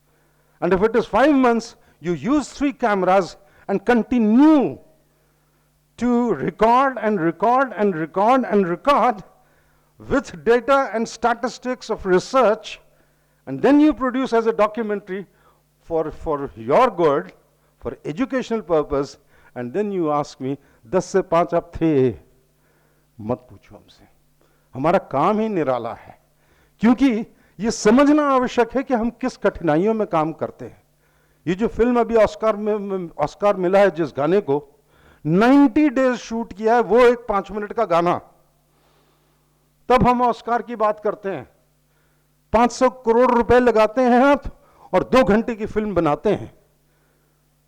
And if it is 5 months, you use 3 cameras and continue to record and record and record and record with data and statistics of research, and then you produce as a documentary for your good, for educational purpose, and then you ask me, 10 से 5 आप थे, मत पूछो हमसे. हमारा काम ही निराला है, क्योंकि ये समझना आवश्यक है कि हम किस कठिनाइयों में काम करते हैं. ये जो फिल्म अभी ऑस्कार मिला है, जिस गाने को 90 डेज शूट किया है, वो एक 5 मिनट का गाना, तब हम ऑस्कार की बात करते हैं. 500 करोड़ रुपए लगाते हैं आप और 2 घंटे की फिल्म बनाते हैं.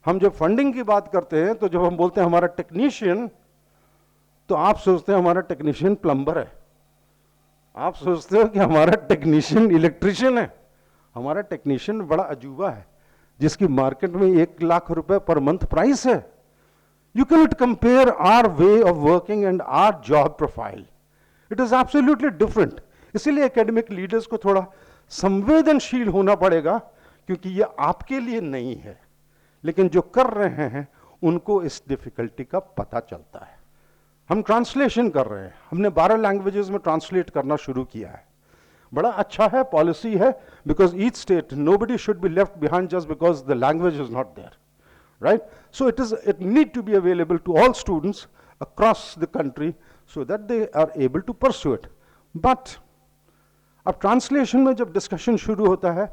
हम जब फंडिंग की बात करते हैं, तो जब हम बोलते हैं हमारा टेक्नीशियन, तो आप सोचते हैं हमारा टेक्नीशियन प्लम्बर है, आप सोचते हो कि हमारा टेक्नीशियन इलेक्ट्रिशियन है. हमारा टेक्नीशियन बड़ा अजूबा है, जिसकी मार्केट में 1 लाख रुपए पर मंथ प्राइस है. You cannot compare our way of working and our job profile. It is absolutely different. इसीलिए एकेडमिक लीडर्स को थोड़ा संवेदनशील होना पड़ेगा, क्योंकि ये आपके लिए नहीं है, लेकिन जो कर रहे हैं उनको इस डिफिकल्टी का पता चलता है। हम ट्रांसलेशन कर रहे हैं, हमने 12 लैंग्वेजेस में ट्रांसलेट करना शुरू किया है। बड़ा अच्छा है, पॉलिसी है, because each state, nobody should be left behind just because the language is not there, right? So it need to be available to all students across the country so that they are able to pursue it. But अब translation में जब discussion शुरू होता है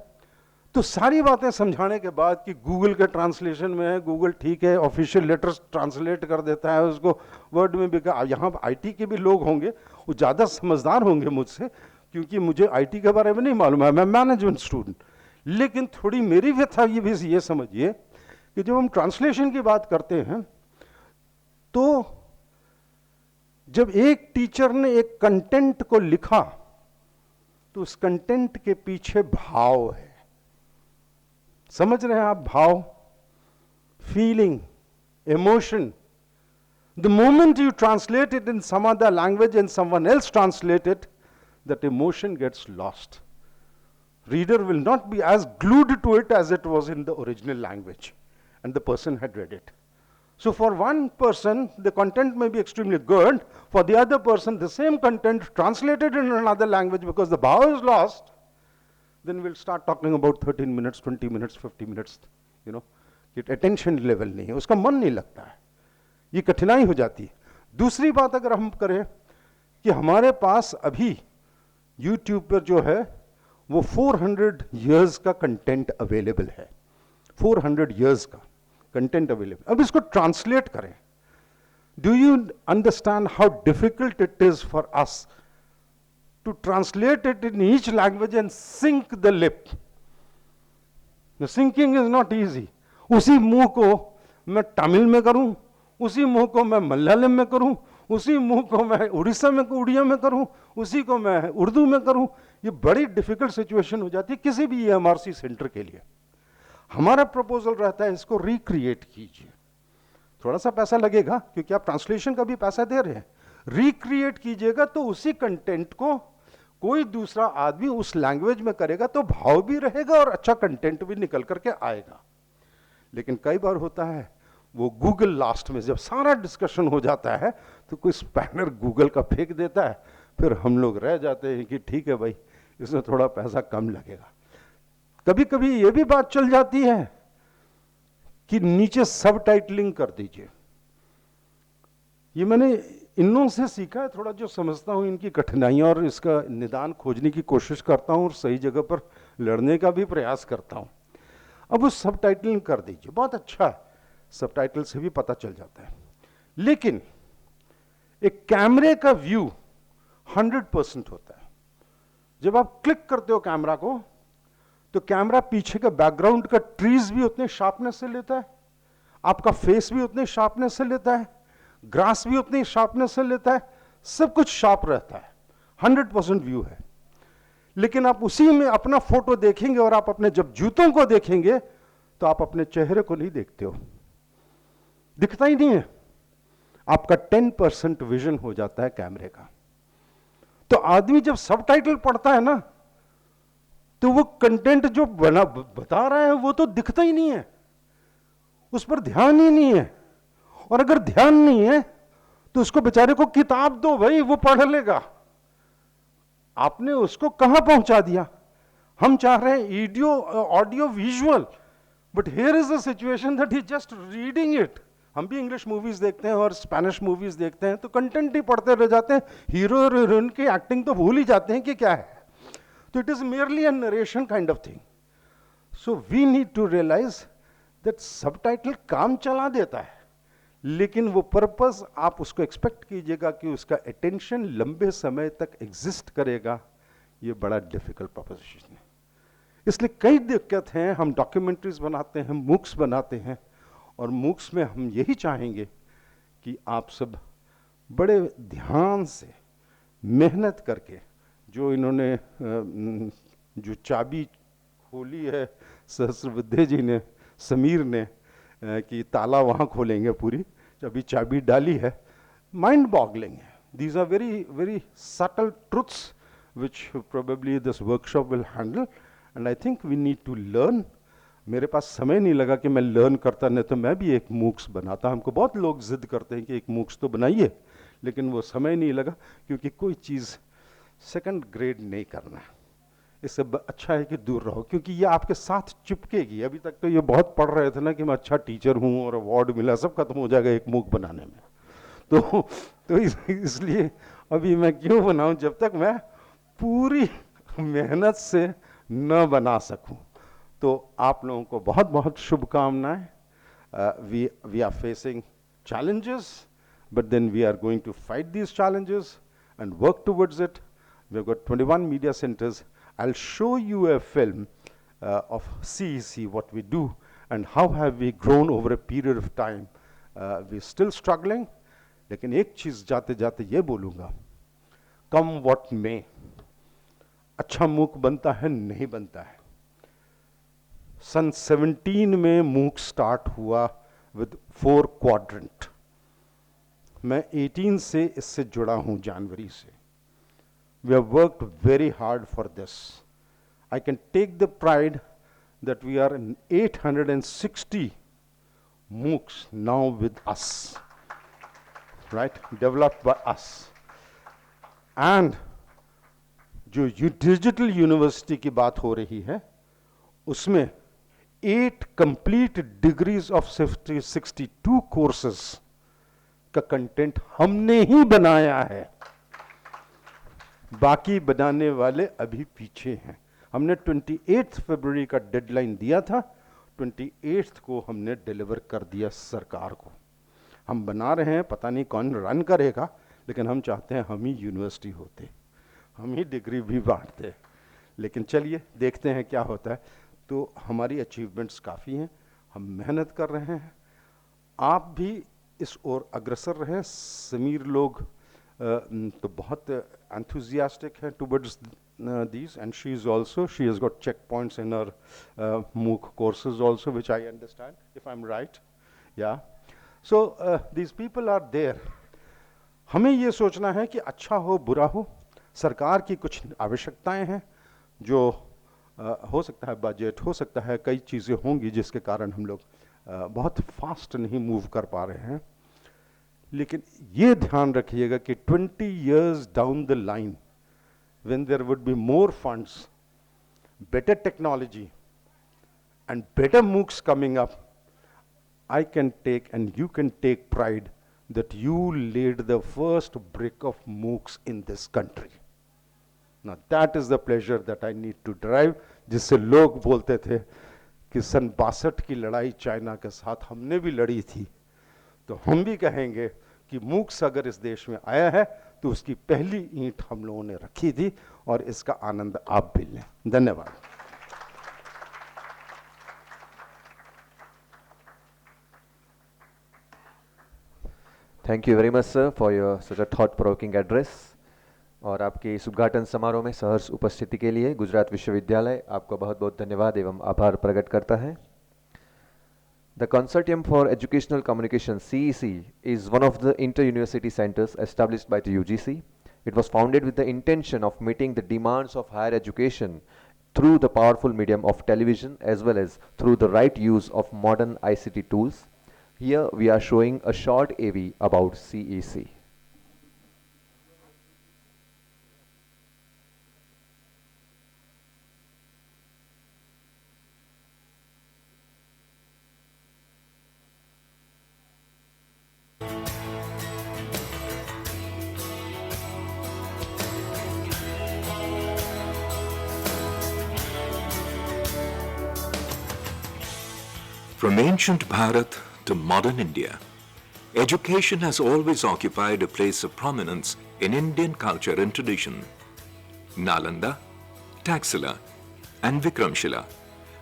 तो सारी बातें समझाने के बाद कि गूगल के ट्रांसलेशन में है, गूगल ठीक है, ऑफिशियल लेटर्स ट्रांसलेट कर देता है उसको वर्ड में भी। यहाँ आईटी के भी लोग होंगे, वो ज़्यादा समझदार होंगे मुझसे, क्योंकि मुझे आईटी के बारे में नहीं मालूम है, मैं मैनेजमेंट स्टूडेंट। लेकिन थोड़ी मेरी व्यथा ये भी ये समझिए कि जब हम ट्रांसलेशन की बात करते हैं तो जब एक टीचर ने एक कंटेंट को लिखा तो उस कंटेंट के पीछे भाव है। समझ रहे हैं आप? भाव, feeling, emotion. The moment you translate it in some other language and someone else translate it, that emotion gets lost. Reader will not be as glued to it as it was in the original language and the person had read it. So for one person, the content may be extremely good. For the other person, the same content translated in another language, because the bhav is lost, then we'll start talking about 13 minutes, 20 minutes, 50 minutes, you know, कि attention level नहीं है, उसका मन नहीं लगता है, ये कठिनाई हो जाती है। दूसरी बात अगर हम करें कि हमारे पास अभी YouTube पर जो है वो 400 years का कंटेंट अवेलेबल है, 400 years का कंटेंट अवेलेबल। अब इसको ट्रांसलेट करें। Do you understand how difficult it is for us to translate it in each language and sync the lip? The syncing is not easy. उसी मुंह को मैं तमिल में करूं, उसी मुंह को मैं मलयालम में करूं, उसी मुंह को मैं उड़ीसा में उड़िया में करूं, उसी को मैं उर्दू में करूं, ये बड़ी डिफिकल्ट सिचुएशन हो जाती है किसी भी ईएमआरसी सेंटर के लिए। हमारा प्रपोजल रहता है इसको रिक्रिएट कीजिए। थोड़ा सा पैसा लगेगा क्योंकि आप ट्रांसलेशन का भी पैसा दे रहे हैं। रिक्रिएट कीजिएगा तो उसी कंटेंट को कोई दूसरा आदमी उस लैंग्वेज में करेगा तो भाव भी रहेगा और अच्छा कंटेंट भी निकल करके आएगा। लेकिन कई बार होता है वो गूगल लास्ट में जब सारा डिस्कशन हो जाता है तो कोई स्पैनर गूगल का फेंक देता है, फिर हम लोग रह जाते हैं कि ठीक है भाई, इसमें थोड़ा पैसा कम लगेगा। कभी कभी ये भी बात चल जाती है कि नीचे सब टाइटलिंग कर दीजिए। ये मैंने इन से सीखा है, थोड़ा जो समझता हूँ इनकी कठिनाइयाँ और इसका निदान खोजने की कोशिश करता हूँ और सही जगह पर लड़ने का भी प्रयास करता हूँ। अब वो सब टाइटलिंग कर दीजिए, बहुत अच्छा है, सब टाइटल से भी पता चल जाता है। लेकिन एक कैमरे का व्यू 100% होता है। जब आप क्लिक करते हो कैमरा को तो कैमरा पीछे के बैकग्राउंड का ट्रीज भी उतने शार्पनेस से लेता है, आपका फेस भी उतने शार्पनेस से लेता है, ग्रास भी उतनी शार्पनेस से लेता है, सब कुछ शार्प रहता है, 100% व्यू है। लेकिन आप उसी में अपना फोटो देखेंगे और आप अपने जब जूतों को देखेंगे तो आप अपने चेहरे को नहीं देखते हो, दिखता ही नहीं है। आपका 10% विजन हो जाता है कैमरे का। तो आदमी जब सबटाइटल पढ़ता है ना तो वो कंटेंट जो बता रहा है वो तो दिखता ही नहीं है, उस पर ध्यान ही नहीं है। और अगर ध्यान नहीं है तो उसको बेचारे को किताब दो भाई, वो पढ़ लेगा, आपने उसको कहां पहुंचा दिया। हम चाह रहे हैं audio visual, but here is the situation that he just reading it. हम भी इंग्लिश मूवीज देखते हैं और स्पेनिश मूवीज देखते हैं तो कंटेंट ही पढ़ते रह जाते हैं, हीरो और हीरोइन की एक्टिंग तो भूल ही जाते हैं कि क्या है। तो it is merely a narration kind of thing. So we need to realize that subtitle काम चला देता है, लेकिन वो पर्पस आप उसको एक्सपेक्ट कीजिएगा कि उसका अटेंशन लंबे समय तक एग्जिस्ट करेगा, ये बड़ा डिफिकल्ट प्रोपोजिशन है। इसलिए कई दिक्कत हैं। हम डॉक्यूमेंट्रीज बनाते हैं, मूक्स बनाते हैं, और मूक्स में हम यही चाहेंगे कि आप सब बड़े ध्यान से मेहनत करके, जो इन्होंने जो चाबी खोली है सहस्रबुद्धे जी ने, समीर ने, कि ताला वहाँ खोलेंगे पूरी, अभी चाबी डाली है, माइंड बॉगलिंग है। These are very, very subtle truths which probably this workshop will handle, and I think we need to learn. मेरे पास समय नहीं लगा कि मैं लर्न करता, नहीं तो मैं भी एक मूक्स बनाता। हमको बहुत लोग जिद करते हैं कि एक मूक्स तो बनाइए, लेकिन वो समय नहीं लगा, क्योंकि कोई चीज़ सेकंड ग्रेड नहीं करना है। इससे अच्छा है कि दूर रहो, क्योंकि ये आपके साथ चिपकेगी। अभी तक तो ये बहुत पढ़ रहे थे ना कि मैं अच्छा टीचर हूँ और अवार्ड मिला, सब खत्म हो जाएगा एक मूक बनाने में। तो इसलिए अभी मैं क्यों बनाऊं जब तक मैं पूरी मेहनत से न बना सकूं। तो आप लोगों को बहुत बहुत शुभकामनाएं। We are facing challenges, but then we are going to fight these challenges and work towards it. We've got 21 media centers. I'll show you a film of CEC, what we do and how have we grown over a period of time. We're still struggling, लेकिन एक चीज जाते जाते ये बोलूंगा, कम what में, अच्छा मूक बनता है नहीं बनता है। सन 17 में मूक स्टार्ट हुआ विद 4 क्वाड्रेंट। मैं 18 से इससे जुड़ा हूं, जनवरी से। We have worked very hard for this. I can take the pride that we are in 860 MOOCs now with us, right? Developed by us. And जो डिजिटल यूनिवर्सिटी की बात हो रही है, उसमें 8 कंप्लीट डिग्रीज ऑफ 62 कोर्सेज का content हमने ही बनाया है। बाकी बनाने वाले अभी पीछे हैं। हमने 28 फरवरी का डेडलाइन दिया था, 28 को हमने डिलीवर कर दिया सरकार को। हम बना रहे हैं, पता नहीं कौन रन करेगा, लेकिन हम चाहते हैं हम ही यूनिवर्सिटी होते, हम ही डिग्री भी बांटते। लेकिन चलिए देखते हैं क्या होता है। तो हमारी अचीवमेंट्स काफ़ी हैं, हम मेहनत कर रहे हैं, आप भी इस ओर अग्रसर रहें। समीर लोग तो बहुत enthusiastic है towards these, and she has got checkpoints in her MOOC courses also, which I understand, if I'm right. Yeah. So these people are there. हमें ये सोचना है कि अच्छा हो बुरा हो, सरकार की कुछ आवश्यकताएं हैं, जो हो सकता है बजट, हो सकता है कई चीज़ें होंगी जिसके कारण हम लोग बहुत फास्ट नहीं मूव कर पा रहे हैं। लेकिन ये ध्यान रखिएगा कि 20 years down the line, when there would be more funds, better technology and better MOOCs coming up, I can take and you can take pride that you laid the first brick of MOOCs in this country. Now that is the pleasure that I need to derive, जिससे लोग बोलते थे कि सन 62 की लड़ाई China के साथ हमने भी लड़ी थी, तो हम भी कहेंगे कि मूक्स अगर इस देश में आया है तो उसकी पहली ईंट हम लोगों ने रखी थी, और इसका आनंद आप भी लें। धन्यवाद। Thank you very much, sir, for your such a thought-provoking address. और आपके इस उद्घाटन समारोह में सहर्ष उपस्थिति के लिए गुजरात विश्वविद्यालय आपको बहुत बहुत धन्यवाद एवं आभार प्रकट करता है। The Consortium for Educational Communication (CEC) is one of the inter-university centers established by the UGC. It was founded with the intention of meeting the demands of higher education through the powerful medium of television as well as through the right use of modern ICT tools. Here we are showing a short AV about CEC. From ancient Bharat to modern India, education has always occupied a place of prominence in Indian culture and tradition. Nalanda, Taxila, and Vikramshila,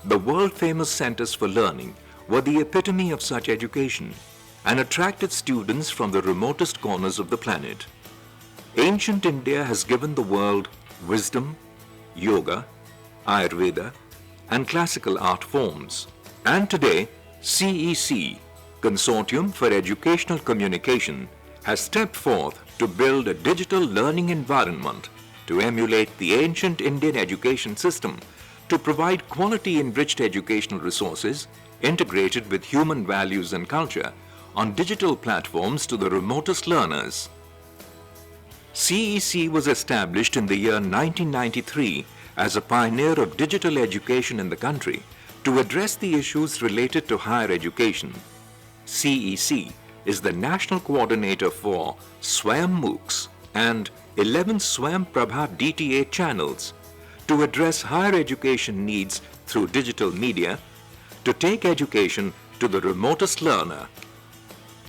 the world-famous centers for learning, were the epitome of such education and attracted students from the remotest corners of the planet. Ancient India has given the world wisdom, yoga, Ayurveda, and classical art forms. And today, CEC, Consortium for Educational Communication, has stepped forth to build a digital learning environment to emulate the ancient Indian education system, to provide quality-enriched educational resources integrated with human values and culture on digital platforms to the remotest learners. CEC was established in the year 1993 as a pioneer of digital education in the country to address the issues related to higher education. CEC is the national coordinator for Swayam MOOCs and 11 Swayam Prabha DTA channels to address higher education needs through digital media, to take education to the remotest learner.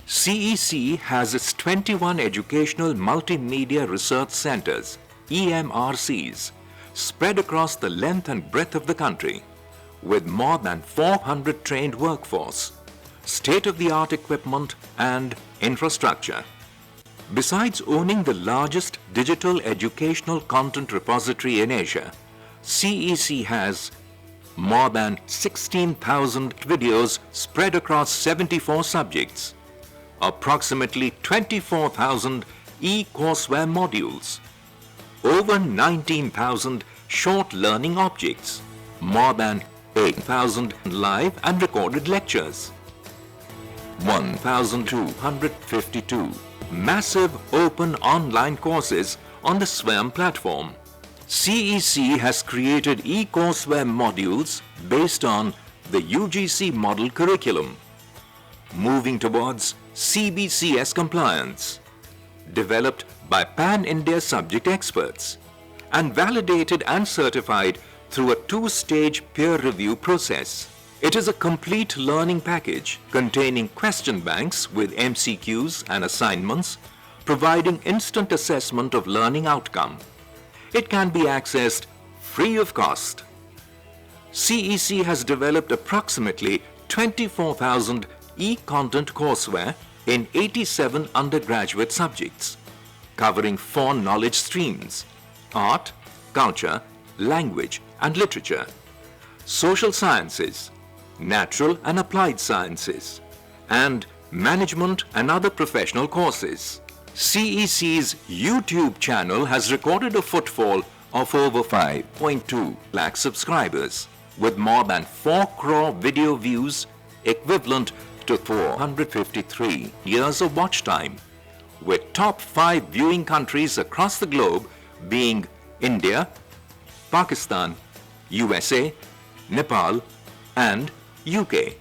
CEC has its 21 Educational Multimedia Research Centers, EMRCs, spread across the length and breadth of the country, with more than 400 trained workforce, state-of-the-art equipment and infrastructure. Besides owning the largest digital educational content repository in Asia, CEC has more than 16,000 videos spread across 74 subjects, approximately 24,000 e-courseware modules, over 19,000 short learning objects, more than 8,000 live and recorded lectures, 1,252 massive open online courses on the Swayam platform. CEC has created e-courseware modules based on the UGC model curriculum, moving towards CBCS compliance, developed by Pan-India subject experts, and validated and certified through a two-stage peer review process. It is a complete learning package containing question banks with MCQs and assignments, providing instant assessment of learning outcome. It can be accessed free of cost. CEC has developed approximately 24,000 e-content courseware in 87 undergraduate subjects, covering 4 knowledge streams: art, culture, language and literature, social sciences, natural and applied sciences, and management and other professional courses. CEC's YouTube channel has recorded a footfall of over 5.2 lakh subscribers, with more than 4 crore video views equivalent to 453 years of watch time, with top 5 viewing countries across the globe being India, Pakistan, USA, Nepal, and UK.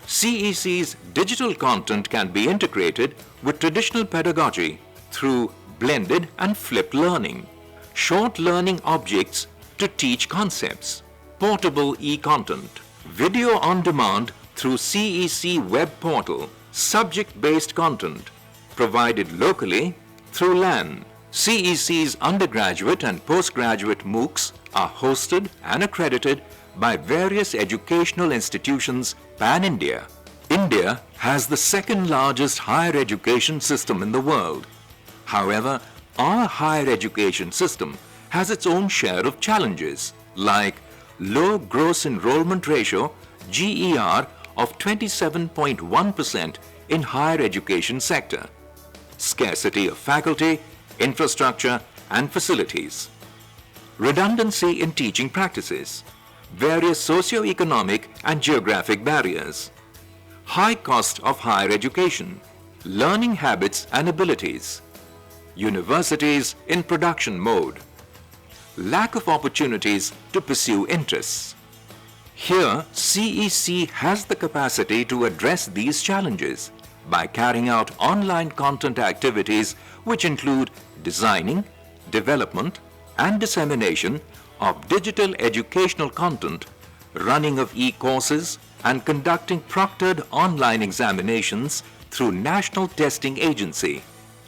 CEC's digital content can be integrated with traditional pedagogy through blended and flipped learning, short learning objects to teach concepts, portable e-content, video on demand through CEC web portal, subject-based content provided locally through LAN. CEC's undergraduate and postgraduate MOOCs are hosted and accredited by various educational institutions pan-India. India has the second largest higher education system in the world. However, our higher education system has its own share of challenges, like low gross enrollment ratio GER of 27.1% in higher education sector, scarcity of faculty, infrastructure and facilities, redundancy in teaching practices, various socio-economic and geographic barriers, high cost of higher education, learning habits and abilities, universities in production mode, lack of opportunities to pursue interests. Here, CEC has the capacity to address these challenges by carrying out online content activities which include designing, development and dissemination of digital educational content, running of e-courses and conducting proctored online examinations through National Testing Agency,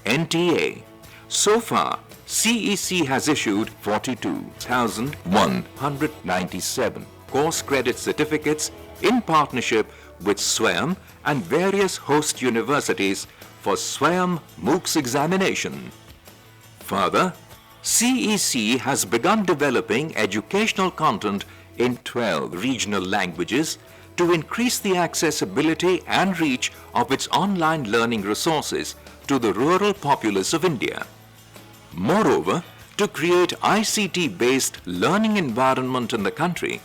NTA. So far, CEC has issued 42,197 course credit certificates in partnership with Swayam and various host universities for Swayam MOOCs examination. Further, CEC has begun developing educational content in 12 regional languages to increase the accessibility and reach of its online learning resources to the rural populace of India. Moreover, to create ICT-based learning environment in the country,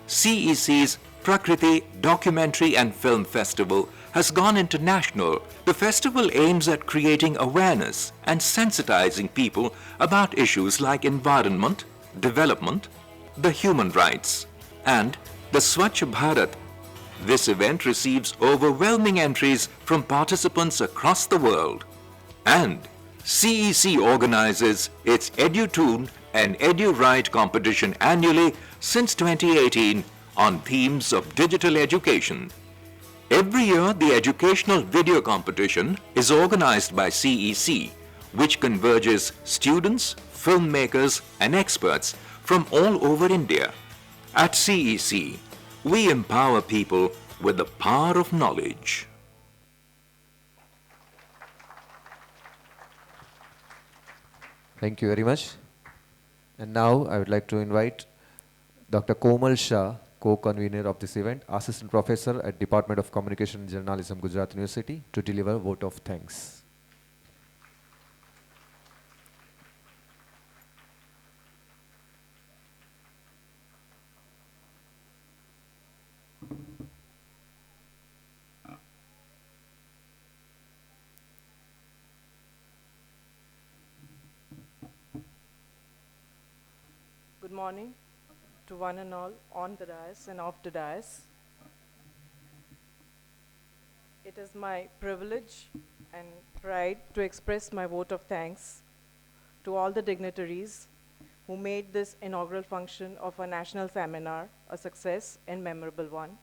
CEC's Prakriti Documentary and Film Festival has gone international. The festival aims at creating awareness and sensitizing people about issues like environment, development, the human rights, and the Swachh Bharat. This event receives overwhelming entries from participants across the world. And CEC organizes its EduTune and EduRide competition annually since 2018 on themes of digital education. Every year, the educational video competition is organized by CEC, which converges students, filmmakers, and experts from all over India. At CEC, we empower people with the power of knowledge. Thank you very much. And now I would like to invite Dr. Komal Shah, co-convener of this event, Assistant Professor at Department of Communication and Journalism, Gujarat University, to deliver a vote of thanks. Good morning to one and all on the dais and off the dais. It is my privilege and pride to express my vote of thanks to all the dignitaries who made this inaugural function of a national seminar a success and memorable one.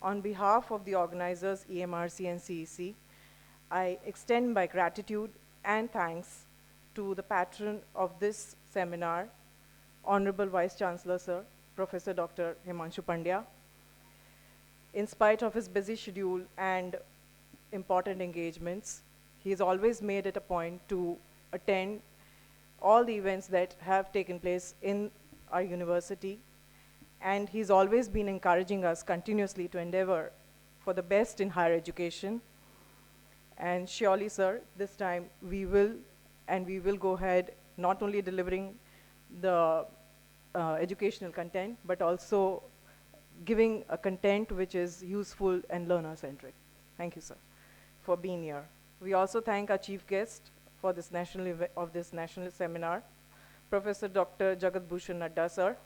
On behalf of the organizers EMRC and CEC, I extend my gratitude and thanks to the patron of this seminar, Honorable Vice Chancellor, Sir, Professor Dr. Himanshu Pandya. In spite of his busy schedule and important engagements, he has always made it a point to attend all the events that have taken place in our university, and he's always been encouraging us continuously to endeavor for the best in higher education. And surely, sir, this time we will go ahead not only delivering the educational content, but also giving a content which is useful and learner-centric. Thank you, sir, for being here. We also thank our chief guest for this national seminar, Professor Dr. Jagat Bhushan Nadda, sir,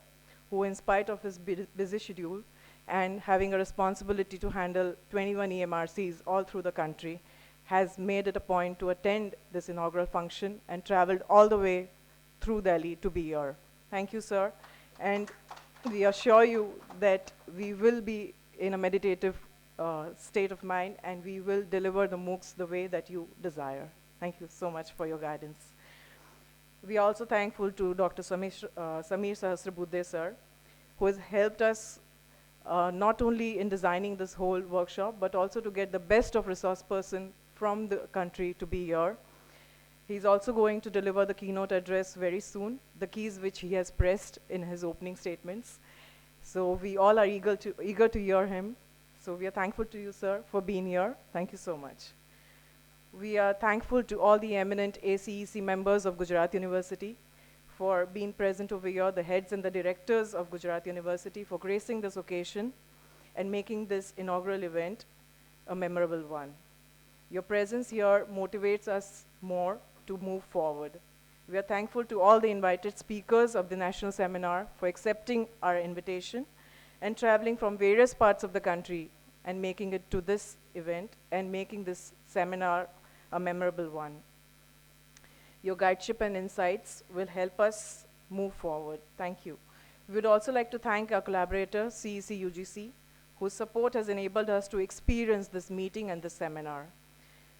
who in spite of his busy schedule and having a responsibility to handle 21 EMRCs all through the country, has made it a point to attend this inaugural function and traveled all the way through Delhi to be here. Thank you, sir. And we assure you that we will be in a meditative state of mind, and we will deliver the MOOCs the way that you desire. Thank you so much for your guidance. We are also thankful to Dr. Samir Sahasrabudhe, sir, who has helped us not only in designing this whole workshop, but also to get the best of resource person from the country to be here. He's also going to deliver the keynote address very soon, the keys which he has pressed in his opening statements. So we all are eager to hear him. So we are thankful to you, sir, for being here. Thank you so much. We are thankful to all the eminent ACEC members of Gujarat University for being present over here, the heads and the directors of Gujarat University for gracing this occasion and making this inaugural event a memorable one. Your presence here motivates us more to move forward. We are thankful to all the invited speakers of the national seminar for accepting our invitation and traveling from various parts of the country and making it to this event and making this seminar a memorable one. Your guideship and insights will help us move forward. Thank you. We would also like to thank our collaborator, CEC UGC, whose support has enabled us to experience this meeting and this seminar.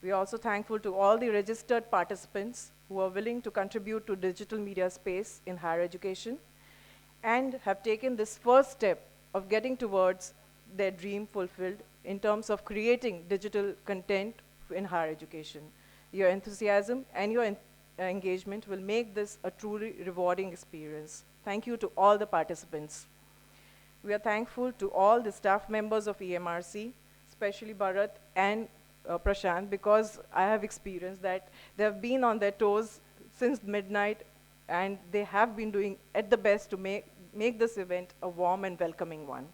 We are also thankful to all the registered participants who are willing to contribute to digital media space in higher education and have taken this first step of getting towards their dream fulfilled in terms of creating digital content in higher education. Your enthusiasm and your engagement will make this a truly rewarding experience. Thank you to all the participants. We are thankful to all the staff members of EMRC, especially Bharat and Prashant, because I have experienced that they have been on their toes since midnight, and they have been doing at the best to make this event a warm and welcoming one.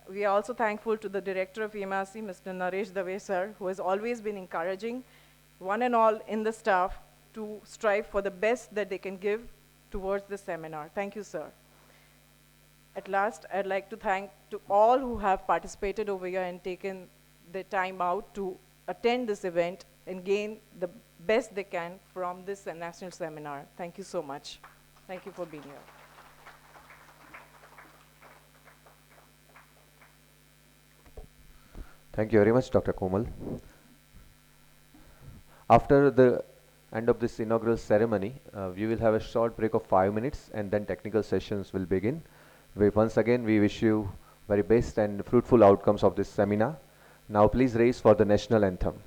We are also thankful to the director of EMRC, Mr. Naresh Dave sir, who has always been encouraging one and all in the staff to strive for the best that they can give towards the seminar. Thank you, sir. At last, I'd like to thank to all who have participated over here and taken the time out to attend this event and gain the best they can from this national seminar. Thank you so much. Thank you for being here. Thank you very much, Dr. Komal. After the end of this inaugural ceremony, we will have a short break of 5 minutes and then technical sessions will begin. Once again, we wish you very best and fruitful outcomes of this seminar. Now please raise for the national anthem.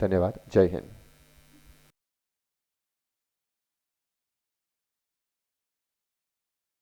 धन्यवाद. जय हिंद.